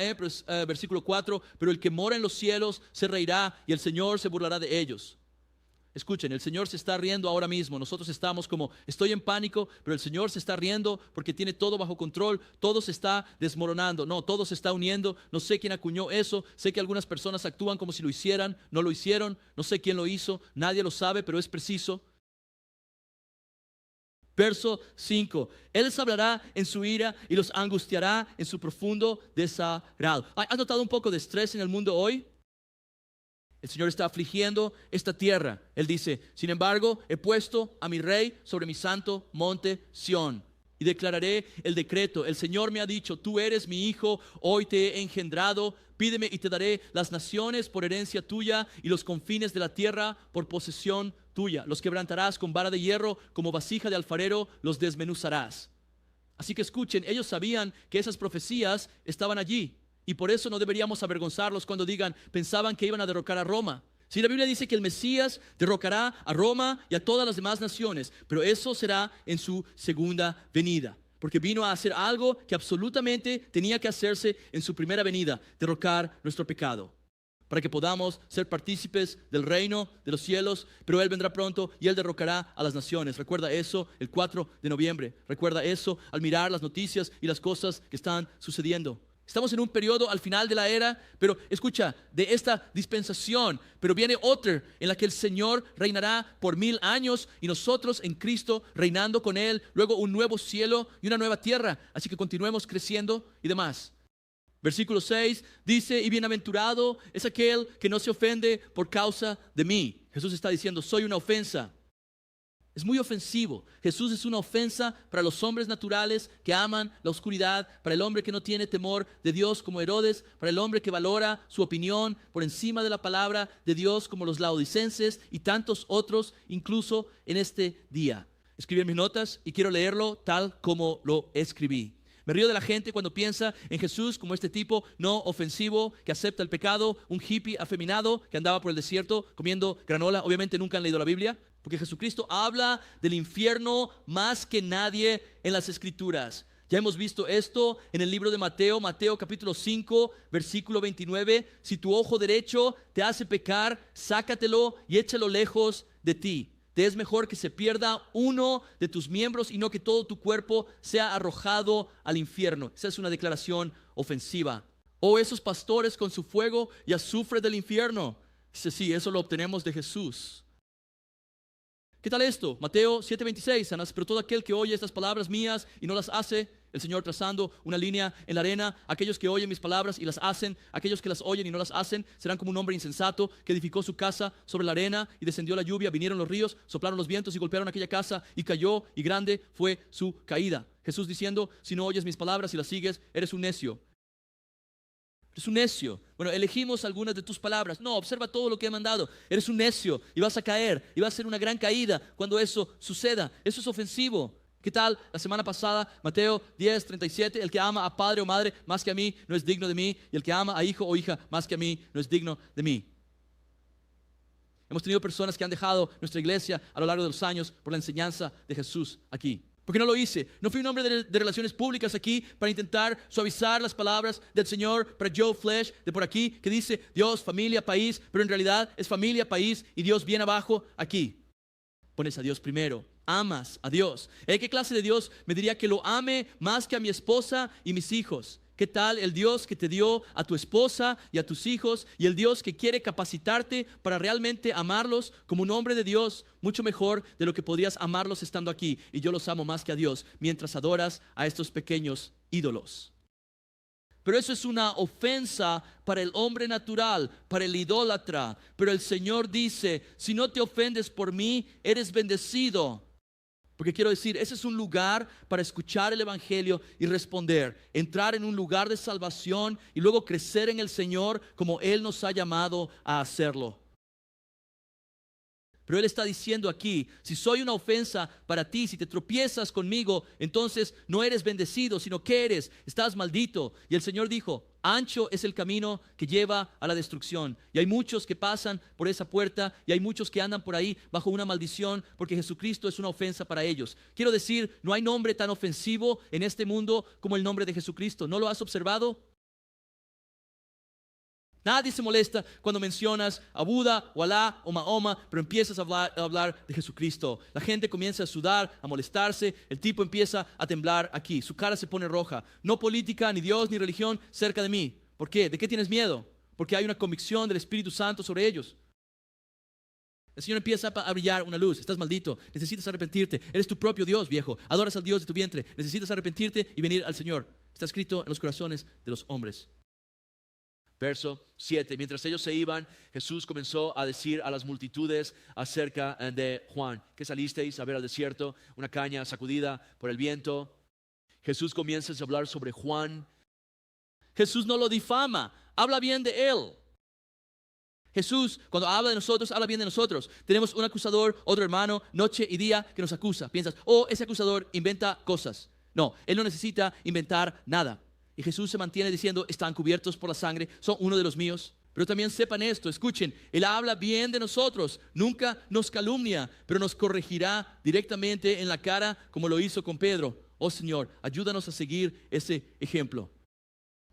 versículo 4, pero el que mora en los cielos se reirá y el Señor se burlará de ellos. Escuchen, el Señor se está riendo ahora mismo. Nosotros estamos como, estoy en pánico, pero el Señor se está riendo porque tiene todo bajo control. Todo se está desmoronando. No, todo se está uniendo. No sé quién acuñó eso. Sé que algunas personas actúan como si lo hicieran. No lo hicieron. No sé quién lo hizo. Nadie lo sabe, pero es preciso. Verso 5. Él les hablará en su ira y los angustiará en su profundo desagrado. ¿Has notado un poco de estrés en el mundo hoy? El Señor está afligiendo esta tierra. Él dice, sin embargo, he puesto a mi rey sobre mi santo monte Sión y declararé el decreto. El Señor me ha dicho, tú eres mi hijo, hoy te he engendrado. Pídeme y te daré las naciones por herencia tuya y los confines de la tierra por posesión tuya. Los quebrantarás con vara de hierro, como vasija de alfarero los desmenuzarás. Así que escuchen, ellos sabían que esas profecías estaban allí. Y por eso no deberíamos avergonzarlos cuando digan, pensaban que iban a derrocar a Roma. Si la Biblia dice que el Mesías derrocará a Roma y a todas las demás naciones, pero eso será en su segunda venida. Porque vino a hacer algo que absolutamente tenía que hacerse en su primera venida, derrocar nuestro pecado. Para que podamos ser partícipes del reino de los cielos, pero Él vendrá pronto y Él derrocará a las naciones. Recuerda eso el 4 de noviembre. Recuerda eso al mirar las noticias y las cosas que están sucediendo. Estamos en un periodo al final de la era, pero escucha, de esta dispensación, pero viene otra en la que el Señor reinará por 1000 años y nosotros en Cristo reinando con Él, luego un nuevo cielo y una nueva tierra, así que continuemos creciendo y demás. Versículo 6 dice, y bienaventurado es aquel que no se ofende por causa de mí. Jesús está diciendo, soy una ofensa. Es muy ofensivo. Jesús es una ofensa para los hombres naturales que aman la oscuridad, para el hombre que no tiene temor de Dios como Herodes, para el hombre que valora su opinión por encima de la palabra de Dios como los laodicenses y tantos otros, incluso en este día. Escribí en mis notas y quiero leerlo tal como lo escribí. Me río de la gente cuando piensa en Jesús como este tipo no ofensivo que acepta el pecado, un hippie afeminado que andaba por el desierto comiendo granola. Obviamente nunca han leído la Biblia, porque Jesucristo habla del infierno más que nadie en las Escrituras. Ya hemos visto esto en el libro de Mateo, Mateo capítulo 5, versículo 29. Si tu ojo derecho te hace pecar, sácatelo y échalo lejos de ti. te es mejor que se pierda uno de tus miembros y no que todo tu cuerpo sea arrojado al infierno. Esa es una declaración ofensiva. O esos pastores con su fuego y azufre del infierno. Dice, sí, eso lo obtenemos de Jesús. ¿Qué tal esto? Mateo 7:26, pero todo aquel que oye estas palabras mías y no las hace, el Señor trazando una línea en la arena, aquellos que oyen mis palabras y las hacen, aquellos que las oyen y no las hacen, serán como un hombre insensato que edificó su casa sobre la arena y descendió la lluvia, vinieron los ríos, soplaron los vientos y golpearon aquella casa y cayó y grande fue su caída. Jesús diciendo, si no oyes mis palabras y las sigues, eres un necio. Eres un necio. Bueno, elegimos algunas de tus palabras. No, observa todo lo que he mandado. Eres un necio y vas a caer y va a ser una gran caída cuando eso suceda. Eso es ofensivo. ¿Qué tal? La semana pasada, Mateo 10:37, el que ama a padre o madre más que a mí no es digno de mí, y el que ama a hijo o hija más que a mí no es digno de mí. Hemos tenido personas que han dejado nuestra iglesia a lo largo de los años por la enseñanza de Jesús aquí. ¿Por qué no lo hice? No fui un hombre de relaciones públicas aquí para intentar suavizar las palabras del Señor para Joe Flesh de por aquí que dice Dios, familia, país, pero en realidad es familia, país y Dios bien abajo aquí. Pones a Dios primero, amas a Dios. ¿Qué clase de Dios me diría que lo ame más que a mi esposa y mis hijos? ¿Qué tal el Dios que te dio a tu esposa y a tus hijos y el Dios que quiere capacitarte para realmente amarlos como un hombre de Dios mucho mejor de lo que podrías amarlos estando aquí? Y yo los amo más que a Dios mientras adoras a estos pequeños ídolos. Pero eso es una ofensa para el hombre natural, para el idólatra. Pero el Señor dice, si no te ofendes por mí, eres bendecido. Porque quiero decir, ese es un lugar para escuchar el Evangelio y responder. Entrar en un lugar de salvación y luego crecer en el Señor como Él nos ha llamado a hacerlo. Pero Él está diciendo aquí, si soy una ofensa para ti, si te tropiezas conmigo, entonces no eres bendecido, sino que eres, estás maldito. Y el Señor dijo, ancho es el camino que lleva a la destrucción. Y hay muchos que pasan por esa puerta y hay muchos que andan por ahí bajo una maldición porque Jesucristo es una ofensa para ellos. Quiero decir, no hay nombre tan ofensivo en este mundo como el nombre de Jesucristo. ¿No lo has observado? Nadie se molesta cuando mencionas a Buda o Alá o Mahoma, pero empiezas a hablar de Jesucristo. La gente comienza a sudar, a molestarse, el tipo empieza a temblar aquí, su cara se pone roja. No política, ni Dios, ni religión cerca de mí. ¿Por qué? ¿De qué tienes miedo? Porque hay una convicción del Espíritu Santo sobre ellos. El Señor empieza a brillar una luz. Estás maldito, necesitas arrepentirte. Eres tu propio Dios, viejo. Adoras al Dios de tu vientre. Necesitas arrepentirte y venir al Señor. Está escrito en los corazones de los hombres. Verso 7, mientras ellos se iban, Jesús comenzó a decir a las multitudes acerca de Juan. ¿Qué salisteis a ver al desierto? Una caña sacudida por el viento. Jesús comienza a hablar sobre Juan. Jesús no lo difama, habla bien de él. Jesús, cuando habla de nosotros, habla bien de nosotros. Tenemos un acusador, otro hermano, noche y día que nos acusa. Piensas, ese acusador inventa cosas. No, él no necesita inventar nada. Y Jesús se mantiene diciendo, están cubiertos por la sangre, son uno de los míos. Pero también sepan esto, escuchen, Él habla bien de nosotros, nunca nos calumnia, pero nos corregirá directamente en la cara como lo hizo con Pedro. Oh Señor, ayúdanos a seguir ese ejemplo.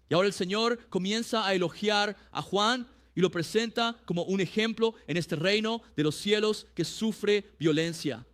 Y ahora el Señor comienza a elogiar a Juan y lo presenta como un ejemplo en este reino de los cielos que sufre violencia.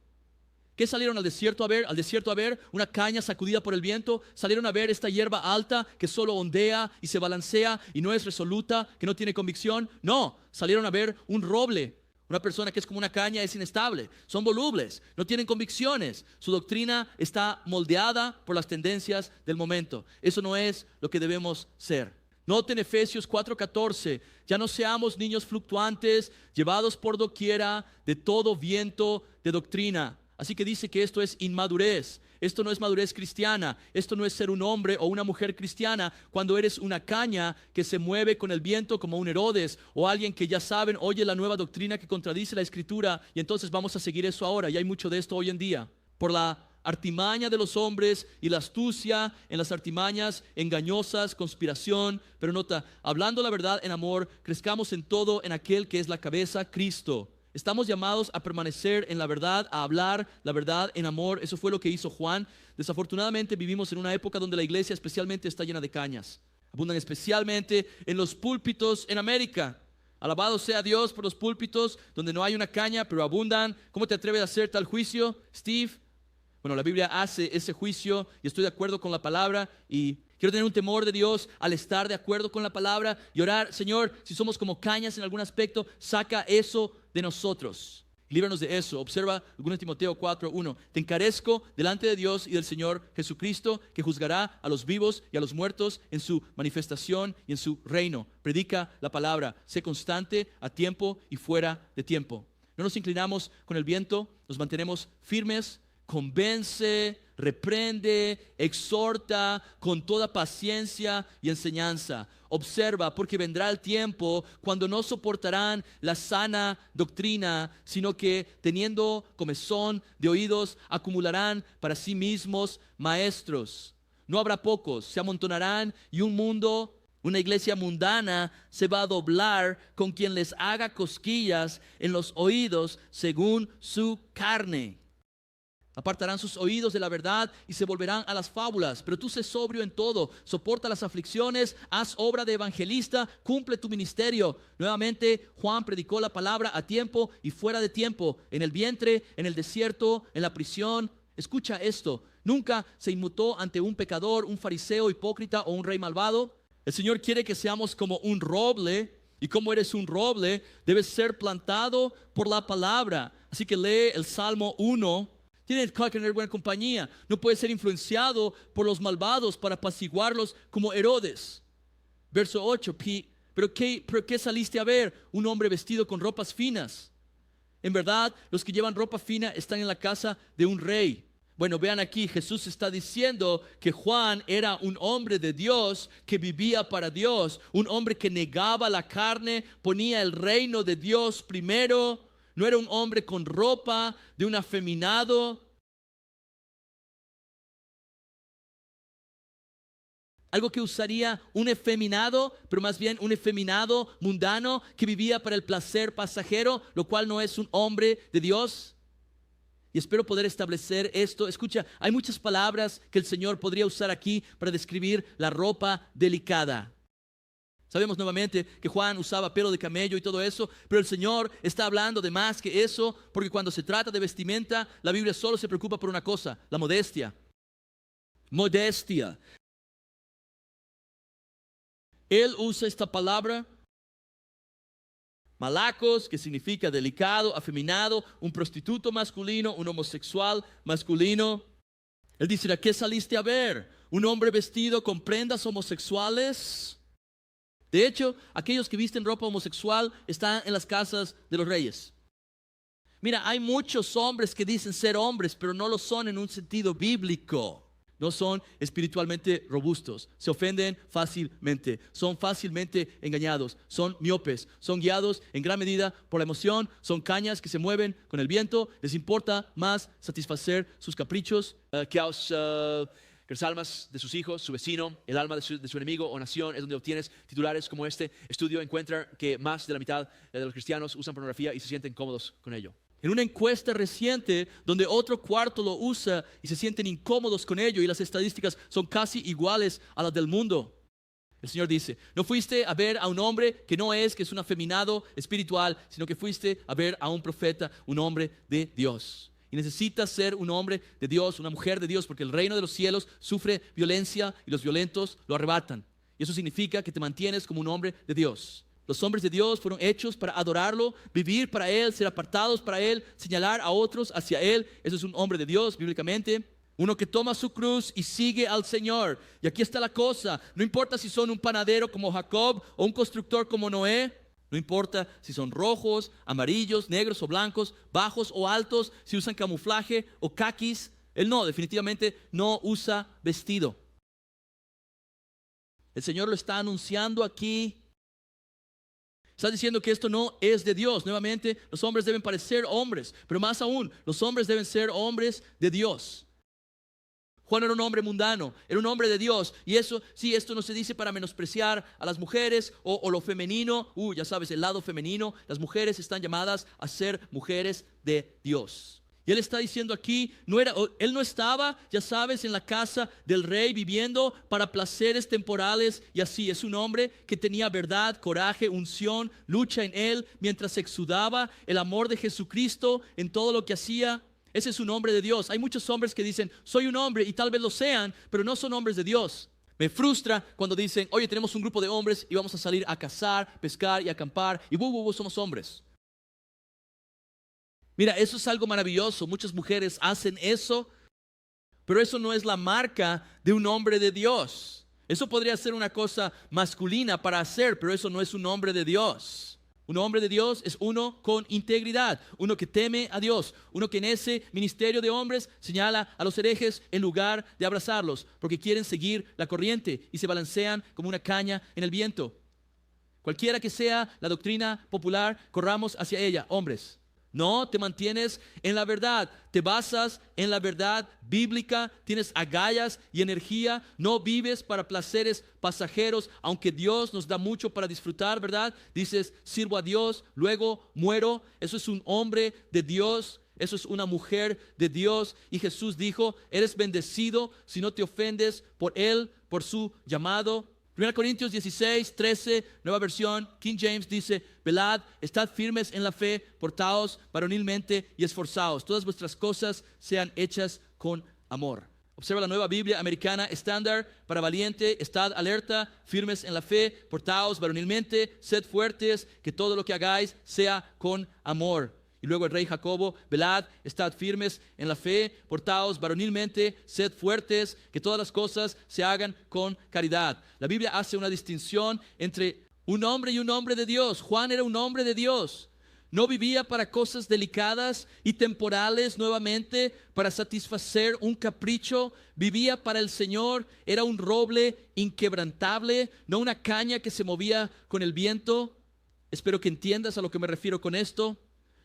¿Qué salieron al desierto a ver? Al desierto a ver una caña sacudida por el viento. Salieron a ver esta hierba alta que solo ondea y se balancea y no es resoluta, que no tiene convicción. No, salieron a ver un roble. Una persona que es como una caña es inestable. Son volubles, no tienen convicciones. Su doctrina está moldeada por las tendencias del momento. Eso no es lo que debemos ser. Noten Efesios 4:14, ya no seamos niños fluctuantes, llevados por doquiera de todo viento de doctrina. Así que dice que esto es inmadurez. Esto no es madurez cristiana. Esto no es ser un hombre o una mujer cristiana cuando eres una caña que se mueve con el viento como un Herodes o alguien que ya saben, oye la nueva doctrina que contradice la Escritura y entonces vamos a seguir eso ahora. Y hay mucho de esto hoy en día. Por la artimaña de los hombres y la astucia en las artimañas engañosas, conspiración. Pero nota, hablando la verdad en amor, crezcamos en todo en aquel que es la cabeza, Cristo. Estamos llamados a permanecer en la verdad, a hablar la verdad en amor. Eso fue lo que hizo Juan. Desafortunadamente vivimos en una época donde la iglesia especialmente está llena de cañas. Abundan especialmente en los púlpitos en América. Alabado sea Dios por los púlpitos donde no hay una caña, pero abundan. ¿Cómo te atreves a hacer tal juicio, Steve? Bueno, la Biblia hace ese juicio y estoy de acuerdo con la palabra y quiero tener un temor de Dios al estar de acuerdo con la palabra y orar, Señor, si somos como cañas en algún aspecto, saca eso de nosotros. Líbranos de eso. Observa 2 Timoteo 4:1. Te encarezco delante de Dios y del Señor Jesucristo, que juzgará a los vivos y a los muertos en su manifestación y en su reino. Predica la palabra. Sé constante a tiempo y fuera de tiempo. No nos inclinamos con el viento, nos mantenemos firmes. Convence, reprende, exhorta con toda paciencia y enseñanza. Observa, porque vendrá el tiempo cuando no soportarán la sana doctrina, sino que teniendo comezón de oídos, acumularán para sí mismos maestros. No habrá pocos, se amontonarán y una iglesia mundana se va a doblar con quien les haga cosquillas en los oídos según su carne. Apartarán sus oídos de la verdad y se volverán a las fábulas. Pero tú sé sobrio en todo, soporta las aflicciones, haz obra de evangelista, cumple tu ministerio. Nuevamente Juan predicó la palabra a tiempo y fuera de tiempo, en el vientre, en el desierto, en la prisión. Escucha esto, nunca se inmutó ante un pecador, un fariseo hipócrita o un rey malvado. El Señor quiere que seamos como un roble, y como eres un roble, debes ser plantado por la palabra. Así que lee el Salmo 1. Tienes que tener buena compañía. No puedes ser influenciado por los malvados para apaciguarlos como Herodes. Verso 8. ¿Pero qué saliste a ver? Un hombre vestido con ropas finas. En verdad, los que llevan ropa fina están en la casa de un rey. Bueno, vean aquí, Jesús está diciendo que Juan era un hombre de Dios que vivía para Dios. Un hombre que negaba la carne, ponía el reino de Dios primero. No era un hombre con ropa de un afeminado. Algo que usaría un efeminado, pero más bien un efeminado mundano que vivía para el placer pasajero, lo cual no es un hombre de Dios. Y espero poder establecer esto. Escucha, hay muchas palabras que el Señor podría usar aquí para describir la ropa delicada. Sabemos nuevamente que Juan usaba pelo de camello y todo eso, pero el Señor está hablando de más que eso, porque cuando se trata de vestimenta, la Biblia solo se preocupa por una cosa, la modestia. Modestia. Él usa esta palabra, malacos, que significa delicado, afeminado, un prostituto masculino, un homosexual masculino. Él dice, ¿a qué saliste a ver? ¿Un hombre vestido con prendas homosexuales? De hecho, aquellos que visten ropa homosexual están en las casas de los reyes. Mira, hay muchos hombres que dicen ser hombres, pero no lo son en un sentido bíblico. No son espiritualmente robustos, se ofenden fácilmente, son fácilmente engañados, son miopes, son guiados en gran medida por la emoción, son cañas que se mueven con el viento, les importa más satisfacer sus caprichos que las almas de sus hijos, su vecino, el alma de su enemigo o nación. Es donde obtienes titulares como este estudio. Encuentra que más de la mitad de los cristianos usan pornografía y se sienten cómodos con ello. En una encuesta reciente donde otro cuarto lo usa y se sienten incómodos con ello, y las estadísticas son casi iguales a las del mundo. El Señor dice, no fuiste a ver a un hombre que es un afeminado espiritual, sino que fuiste a ver a un profeta, un hombre de Dios. Y necesitas ser un hombre de Dios, una mujer de Dios, porque el reino de los cielos sufre violencia y los violentos lo arrebatan. Y eso significa que te mantienes como un hombre de Dios. Los hombres de Dios fueron hechos para adorarlo, vivir para Él, ser apartados para Él, señalar a otros hacia Él. Eso es un hombre de Dios bíblicamente. Uno que toma su cruz y sigue al Señor. Y aquí está la cosa, no importa si son un panadero como Jacob o un constructor como Noé. No importa si son rojos, amarillos, negros o blancos, bajos o altos, si usan camuflaje o caquis. Él definitivamente no usa vestido. El Señor lo está anunciando aquí. Está diciendo que esto no es de Dios. Nuevamente, los hombres deben parecer hombres, pero más aún, los hombres deben ser hombres de Dios. Juan era un hombre mundano, era un hombre de Dios. Y eso, sí, esto no se dice para menospreciar a las mujeres o lo femenino. Ya sabes, el lado femenino. Las mujeres están llamadas a ser mujeres de Dios. Y él está diciendo aquí, él no estaba, ya sabes, en la casa del rey viviendo para placeres temporales y así. Es un hombre que tenía verdad, coraje, unción, lucha en él mientras exudaba el amor de Jesucristo en todo lo que hacía. Ese es un hombre de Dios. Hay muchos hombres que dicen, soy un hombre, y tal vez lo sean, pero no son hombres de Dios. Me frustra cuando dicen, oye, tenemos un grupo de hombres y vamos a salir a cazar, pescar y acampar y somos hombres. Mira, eso es algo maravilloso. Muchas mujeres hacen eso, pero eso no es la marca de un hombre de Dios. Eso podría ser una cosa masculina para hacer, pero eso no es un hombre de Dios. Un hombre de Dios es uno con integridad, uno que teme a Dios, uno que en ese ministerio de hombres señala a los herejes en lugar de abrazarlos, porque quieren seguir la corriente y se balancean como una caña en el viento. Cualquiera que sea la doctrina popular, corramos hacia ella, hombres. No, te mantienes en la verdad, te basas en la verdad bíblica, tienes agallas y energía, no vives para placeres pasajeros, aunque Dios nos da mucho para disfrutar, ¿verdad? Dices, sirvo a Dios, luego muero. Eso es un hombre de Dios, eso es una mujer de Dios. Y Jesús dijo, eres bendecido si no te ofendes por Él, por su llamado. 1 Corintios 16, 13, nueva versión, King James dice, velad, estad firmes en la fe, portaos varonilmente y esforzaos. Todas vuestras cosas sean hechas con amor. Observa la nueva Biblia americana estándar para valiente, estad alerta, firmes en la fe, portaos varonilmente, sed fuertes, que todo lo que hagáis sea con amor. Y luego el rey Jacobo, velad, estad firmes en la fe, portaos varonilmente, sed fuertes, que todas las cosas se hagan con caridad. La Biblia hace una distinción entre un hombre y un hombre de Dios. Juan era un hombre de Dios. No vivía para cosas delicadas y temporales nuevamente, para satisfacer un capricho. Vivía para el Señor. Era un roble inquebrantable, no una caña que se movía con el viento. Espero que entiendas a lo que me refiero con esto.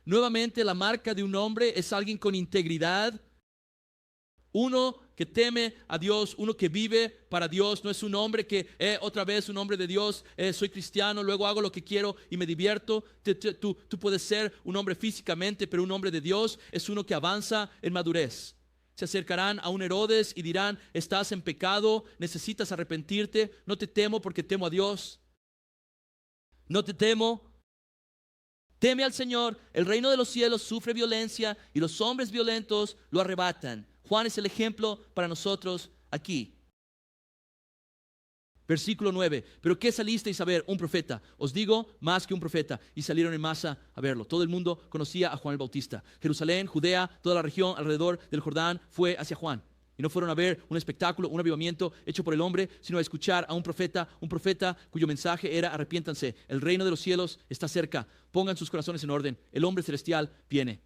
Nuevamente, la marca de un hombre es alguien con integridad, uno que teme a Dios, uno que vive para Dios. No es un hombre que otra vez un hombre de Dios, soy cristiano, luego hago lo que quiero y me divierto. Tú puedes ser un hombre físicamente, pero un hombre de Dios es uno que avanza en madurez. Se acercarán a un Herodes y dirán, estás en pecado, necesitas arrepentirte. No te temo porque temo a Dios. No te temo. Teme al Señor, el reino de los cielos sufre violencia y los hombres violentos lo arrebatan. Juan es el ejemplo para nosotros aquí. Versículo 9, pero ¿qué salisteis a ver? Un profeta. Os digo, más que un profeta. Y salieron en masa a verlo. Todo el mundo conocía a Juan el Bautista. Jerusalén, Judea, toda la región alrededor del Jordán fue hacia Juan. Y no fueron a ver un espectáculo, un avivamiento hecho por el hombre, sino a escuchar a un profeta cuyo mensaje era arrepiéntanse, el reino de los cielos está cerca, pongan sus corazones en orden, el hombre celestial viene.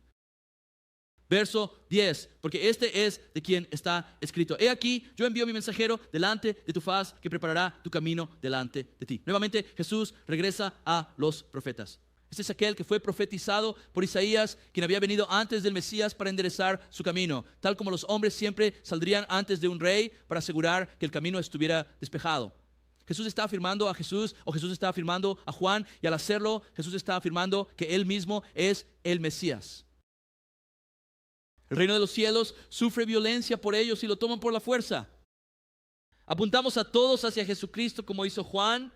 Verso 10, porque este es de quien está escrito. He aquí, yo envío mi mensajero delante de tu faz, que preparará tu camino delante de ti. Nuevamente Jesús regresa a los profetas. Este es aquel que fue profetizado por Isaías, quien había venido antes del Mesías para enderezar su camino. Tal como los hombres siempre saldrían antes de un rey para asegurar que el camino estuviera despejado. Jesús está afirmando a Jesús, o Jesús está afirmando a Juan, y al hacerlo, Jesús está afirmando que Él mismo es el Mesías. El reino de los cielos sufre violencia por ellos y lo toman por la fuerza. Apuntamos a todos hacia Jesucristo como hizo Juan.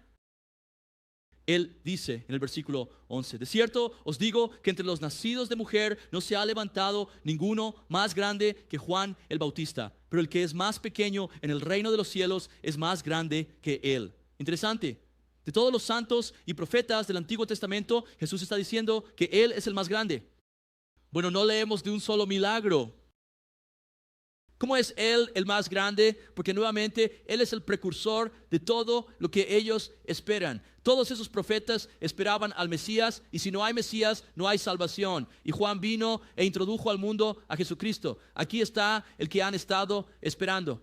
Él dice en el versículo 11, de cierto os digo que entre los nacidos de mujer no se ha levantado ninguno más grande que Juan el Bautista, pero el que es más pequeño en el reino de los cielos es más grande que él. Interesante. De todos los santos y profetas del Antiguo Testamento, Jesús está diciendo que Él es el más grande. Bueno, no leemos de un solo milagro. ¿Cómo es Él el más grande? Porque nuevamente Él es el precursor de todo lo que ellos esperan. Todos esos profetas esperaban al Mesías, y si no hay Mesías, no hay salvación. Y Juan vino e introdujo al mundo a Jesucristo. Aquí está el que han estado esperando.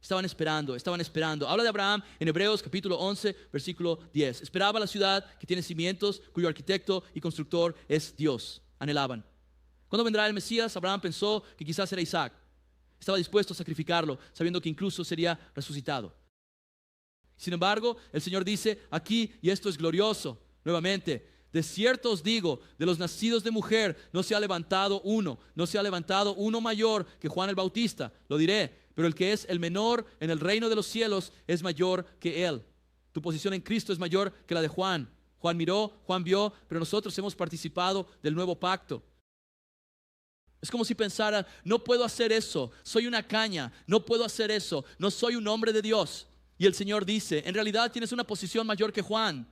Estaban esperando. Habla de Abraham en Hebreos capítulo 11, versículo 10. Esperaba la ciudad que tiene cimientos, cuyo arquitecto y constructor es Dios. Anhelaban. ¿Cuándo vendrá el Mesías? Abraham pensó que quizás era Isaac. Estaba dispuesto a sacrificarlo, sabiendo que incluso sería resucitado. Sin embargo, el Señor dice aquí, y esto es glorioso, nuevamente, De cierto os digo, de los nacidos de mujer no se ha levantado uno mayor que Juan el Bautista. Lo diré, pero el que es el menor en el reino de los cielos es mayor que él. Tu posición en Cristo es mayor que la de Juan. Juan miró, Juan vio, pero nosotros hemos participado del nuevo pacto. Es como si pensara, no puedo hacer eso, soy una caña, no puedo hacer eso, no soy un hombre de Dios. Y el Señor dice, en realidad tienes una posición mayor que Juan.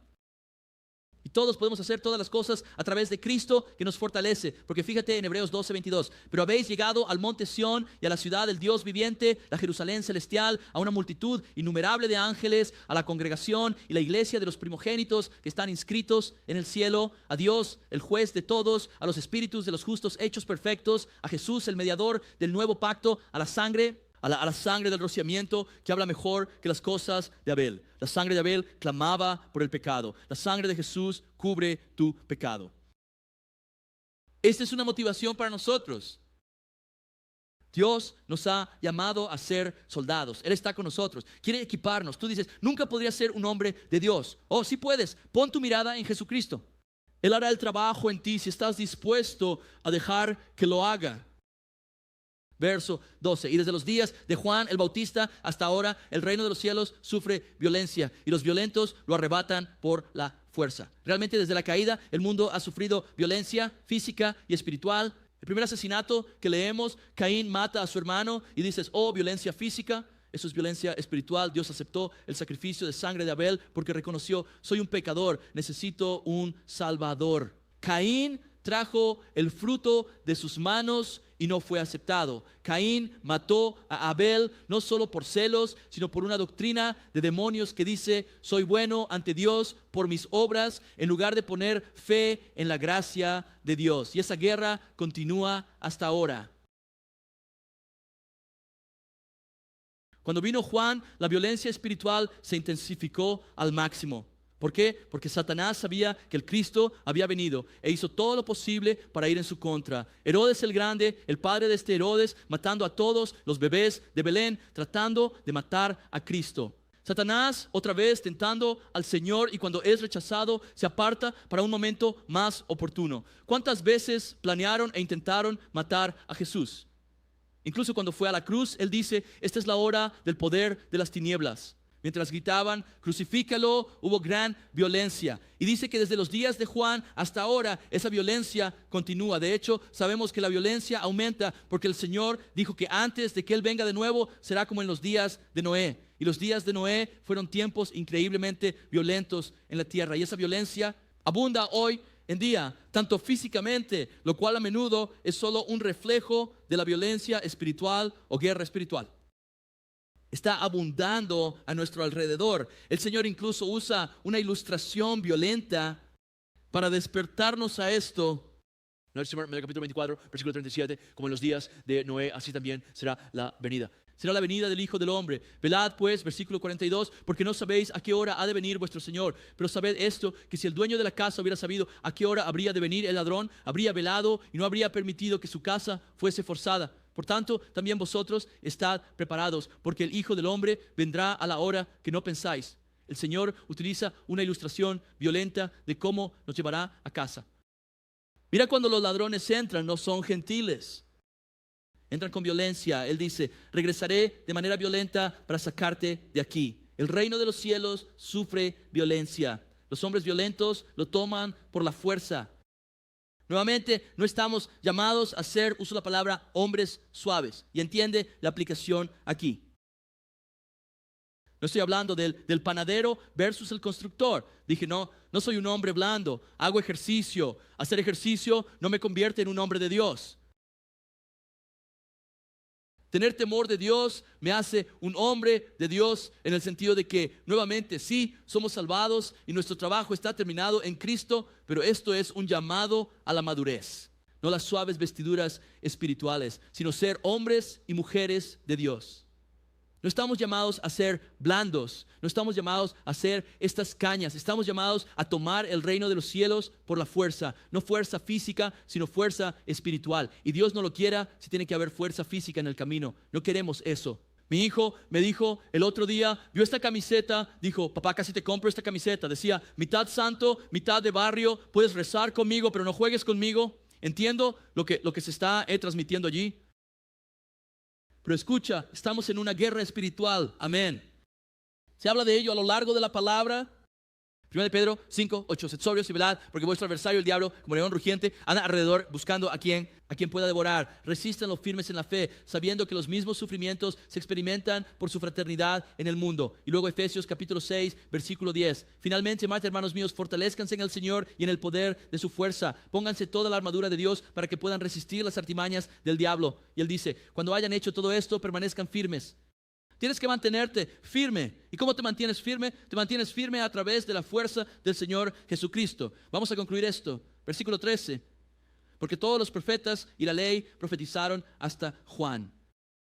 Y todos podemos hacer todas las cosas a través de Cristo que nos fortalece. Porque fíjate en Hebreos 12:22. Pero habéis llegado al monte Sión y a la ciudad del Dios viviente, la Jerusalén celestial, a una multitud innumerable de ángeles, a la congregación y la iglesia de los primogénitos que están inscritos en el cielo, a Dios, el juez de todos, a los espíritus de los justos hechos perfectos, a Jesús, el mediador del nuevo pacto, a la sangre del rociamiento que habla mejor que las cosas de Abel. La sangre de Abel clamaba por el pecado. La sangre de Jesús cubre tu pecado. Esta es una motivación para nosotros. Dios nos ha llamado a ser soldados. Él está con nosotros. Quiere equiparnos. Tú dices, nunca podría ser un hombre de Dios. Oh, sí puedes. Pon tu mirada en Jesucristo. Él hará el trabajo en ti si estás dispuesto a dejar que lo haga. Verso 12. Y desde los días de Juan el Bautista hasta ahora, el reino de los cielos sufre violencia y los violentos lo arrebatan por la fuerza. Realmente desde la caída el mundo ha sufrido violencia física y espiritual. El primer asesinato que leemos, Caín mata a su hermano y dices, oh, violencia física. Eso es violencia espiritual. Dios aceptó el sacrificio de sangre de Abel porque reconoció, soy un pecador, necesito un salvador. Caín trajo el fruto de sus manos y no fue aceptado. Caín mató a Abel no solo por celos, sino por una doctrina de demonios que dice, soy bueno ante Dios por mis obras, en lugar de poner fe en la gracia de Dios. Y esa guerra continúa hasta ahora. Cuando vino Juan, la violencia espiritual se intensificó al máximo. ¿Por qué? Porque Satanás sabía que el Cristo había venido e hizo todo lo posible para ir en su contra. Herodes el Grande, el padre de este Herodes, matando a todos los bebés de Belén, tratando de matar a Cristo. Satanás otra vez tentando al Señor y cuando es rechazado se aparta para un momento más oportuno. ¿Cuántas veces planearon e intentaron matar a Jesús? Incluso cuando fue a la cruz, Él dice, esta es la hora del poder de las tinieblas. Mientras gritaban, crucifícalo, hubo gran violencia. Y dice que desde los días de Juan hasta ahora esa violencia continúa. De hecho, sabemos que la violencia aumenta porque el Señor dijo que antes de que Él venga de nuevo será como en los días de Noé. Y los días de Noé fueron tiempos increíblemente violentos en la tierra. Y esa violencia abunda hoy en día, tanto físicamente, lo cual a menudo es solo un reflejo de la violencia espiritual o guerra espiritual. Está abundando a nuestro alrededor. El Señor incluso usa una ilustración violenta para despertarnos a esto. En el capítulo 24, versículo 37, como en los días de Noé, así también será la venida. Será la venida del Hijo del Hombre. Velad pues, versículo 42, porque no sabéis a qué hora ha de venir vuestro Señor. Pero sabed esto, que si el dueño de la casa hubiera sabido a qué hora habría de venir el ladrón, habría velado y no habría permitido que su casa fuese forzada. Por tanto, también vosotros estad preparados, porque el Hijo del Hombre vendrá a la hora que no pensáis. El Señor utiliza una ilustración violenta de cómo nos llevará a casa. Mira, cuando los ladrones entran, no son gentiles. Entran con violencia. Él dice, regresaré de manera violenta para sacarte de aquí. El reino de los cielos sufre violencia. Los hombres violentos lo toman por la fuerza. Nuevamente, no estamos llamados a ser, uso la palabra, hombres suaves. Y entiende la aplicación aquí. No estoy hablando del panadero versus el constructor. Dije, no soy un hombre blando. Hago ejercicio. Hacer ejercicio no me convierte en un hombre de Dios. Tener temor de Dios me hace un hombre de Dios en el sentido de que, nuevamente, sí, somos salvados y nuestro trabajo está terminado en Cristo, pero esto es un llamado a la madurez. No las suaves vestiduras espirituales, sino ser hombres y mujeres de Dios. No estamos llamados a ser blandos, no estamos llamados a ser estas cañas, estamos llamados a tomar el reino de los cielos por la fuerza, no fuerza física, sino fuerza espiritual. Y Dios no lo quiera si tiene que haber fuerza física en el camino, no queremos eso. Mi hijo me dijo el otro día, vio esta camiseta, dijo, papá, casi te compro esta camiseta. Decía, mitad santo, mitad de barrio, puedes rezar conmigo, pero no juegues conmigo. Entiendo lo que se está transmitiendo allí. Pero escucha, estamos en una guerra espiritual. Amén. Se habla de ello a lo largo de la palabra. 1 Pedro 5, 8, sed sobrios y velad, porque vuestro adversario el diablo, como león rugiente, anda alrededor buscando a quien pueda devorar. Resístanlo firmes en la fe, sabiendo que los mismos sufrimientos se experimentan por su fraternidad en el mundo. Y luego Efesios capítulo 6, versículo 10. Finalmente, hermanos míos, fortalezcanse en el Señor y en el poder de su fuerza. Pónganse toda la armadura de Dios para que puedan resistir las artimañas del diablo. Y él dice, cuando hayan hecho todo esto, permanezcan firmes. Tienes que mantenerte firme. ¿Y cómo te mantienes firme? Te mantienes firme a través de la fuerza del Señor Jesucristo. Vamos a concluir esto. Versículo 13. Porque todos los profetas y la ley profetizaron hasta Juan.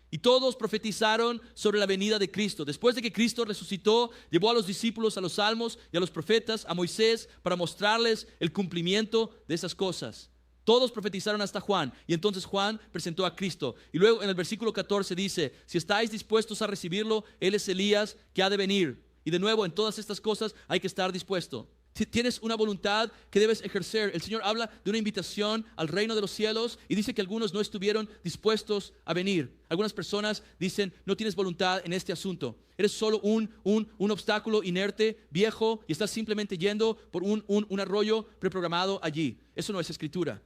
Y todos profetizaron sobre la venida de Cristo. Después de que Cristo resucitó, llevó a los discípulos a los salmos y a los profetas, a Moisés, para mostrarles el cumplimiento de esas cosas. Todos profetizaron hasta Juan, y entonces Juan presentó a Cristo. Y luego en el versículo 14 dice, si estáis dispuestos a recibirlo, Él es Elías que ha de venir. Y de nuevo, en todas estas cosas hay que estar dispuesto. Tienes una voluntad que debes ejercer. El Señor habla de una invitación al reino de los cielos y dice que algunos no estuvieron dispuestos a venir. Algunas personas dicen, no tienes voluntad en este asunto. Eres solo un obstáculo inerte, viejo, y estás simplemente yendo por un arroyo preprogramado allí. Eso no es escritura.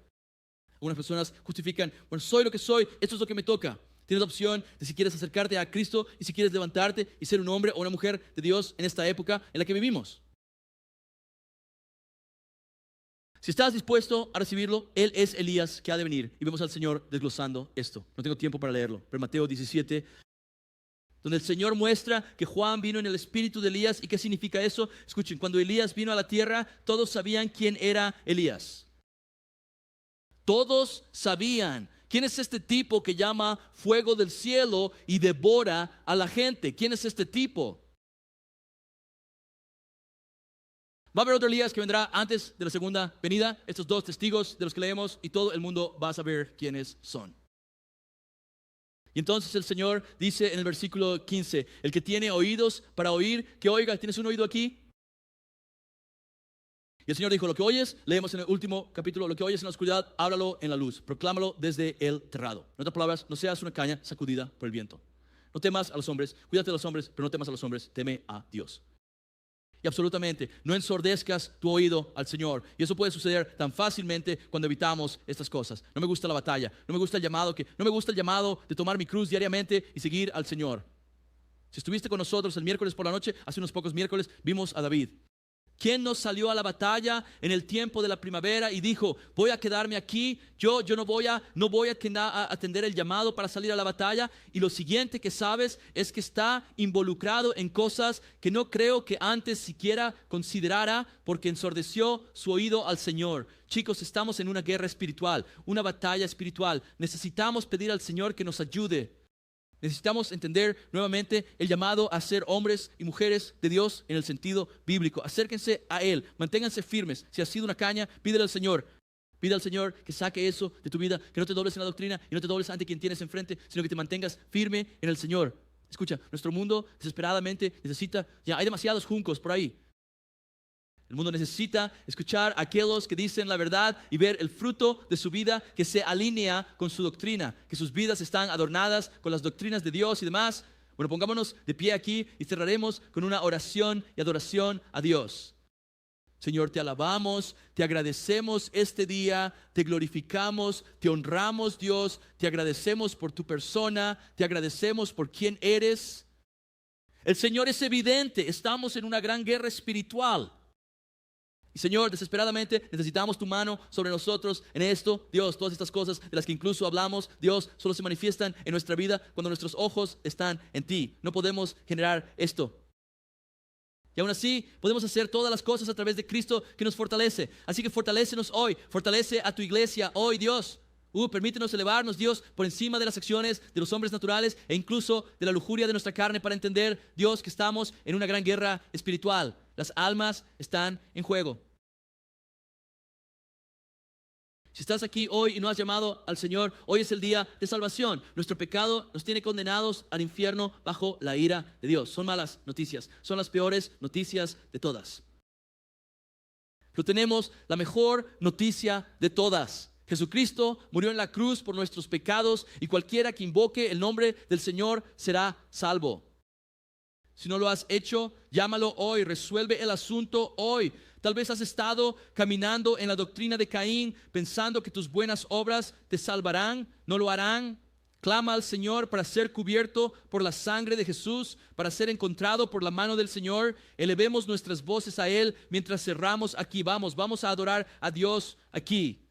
Algunas personas justifican, bueno, soy lo que soy, esto es lo que me toca. Tienes la opción de si quieres acercarte a Cristo y si quieres levantarte y ser un hombre o una mujer de Dios en esta época en la que vivimos. Si estás dispuesto a recibirlo, Él es Elías que ha de venir. Y vemos al Señor desglosando esto. No tengo tiempo para leerlo, pero Mateo 17, donde el Señor muestra que Juan vino en el espíritu de Elías. ¿Y qué significa eso? Escuchen, cuando Elías vino a la tierra, todos sabían quién era Elías. Todos sabían. ¿Quién es este tipo que llama fuego del cielo y devora a la gente? ¿Quién es este tipo? Va a haber otro Elías que vendrá antes de la segunda venida. Estos dos testigos de los que leemos y todo el mundo va a saber quiénes son. Y entonces el Señor dice en el versículo 15, el que tiene oídos para oír, que oiga. ¿Tienes un oído aquí? Y el Señor dijo, lo que oyes, leemos en el último capítulo, lo que oyes en la oscuridad, háblalo en la luz, proclámalo desde el terrado. En otras palabras, no seas una caña sacudida por el viento. No temas a los hombres, cuídate de los hombres, pero no temas a los hombres, teme a Dios. Y absolutamente, no ensordezcas tu oído al Señor. Y eso puede suceder tan fácilmente cuando evitamos estas cosas. No me gusta la batalla, no me gusta el llamado de tomar mi cruz diariamente y seguir al Señor. Si estuviste con nosotros el miércoles por la noche, hace unos pocos miércoles, vimos a David. ¿Quién no salió a la batalla en el tiempo de la primavera y dijo, voy a quedarme aquí, yo no voy a atender el llamado para salir a la batalla? Y lo siguiente que sabes es que está involucrado en cosas que no creo que antes siquiera considerara, porque ensordeció su oído al Señor. Chicos, estamos en una guerra espiritual, una batalla espiritual. Necesitamos pedir al Señor que nos ayude. Necesitamos entender nuevamente el llamado a ser hombres y mujeres de Dios en el sentido bíblico. Acérquense a Él, manténganse firmes. Si has sido una caña, pídele al Señor. Pide al Señor que saque eso de tu vida, que no te dobles en la doctrina y no te dobles ante quien tienes enfrente, sino que te mantengas firme en el Señor. Escucha, nuestro mundo desesperadamente necesita, ya hay demasiados juncos por ahí. El mundo necesita escuchar a aquellos que dicen la verdad y ver el fruto de su vida que se alinea con su doctrina, que sus vidas están adornadas con las doctrinas de Dios y demás. Bueno, pongámonos de pie aquí y cerraremos con una oración y adoración a Dios. Señor, te alabamos, te agradecemos este día, te glorificamos, te honramos, Dios, te agradecemos por tu persona, te agradecemos por quién eres. El Señor es evidente, estamos en una gran guerra espiritual. Y Señor, desesperadamente necesitamos tu mano sobre nosotros en esto. Dios, todas estas cosas de las que incluso hablamos, Dios, solo se manifiestan en nuestra vida cuando nuestros ojos están en ti. No podemos generar esto. Y aún así, podemos hacer todas las cosas a través de Cristo que nos fortalece. Así que fortalécenos hoy, fortalece a tu iglesia hoy, Dios. Permítenos elevarnos, Dios, por encima de las acciones de los hombres naturales e incluso de la lujuria de nuestra carne para entender, Dios, que estamos en una gran guerra espiritual. Las almas están en juego. Si estás aquí hoy y no has llamado al Señor, hoy es el día de salvación. Nuestro pecado nos tiene condenados al infierno bajo la ira de Dios. Son malas noticias, son las peores noticias de todas. Pero tenemos la mejor noticia de todas. Jesucristo murió en la cruz por nuestros pecados y cualquiera que invoque el nombre del Señor será salvo. Si no lo has hecho, llámalo hoy, resuelve el asunto hoy. Tal vez has estado caminando en la doctrina de Caín, pensando que tus buenas obras te salvarán, no lo harán. Clama al Señor para ser cubierto por la sangre de Jesús, para ser encontrado por la mano del Señor. Elevemos nuestras voces a Él mientras cerramos aquí. Vamos a adorar a Dios aquí.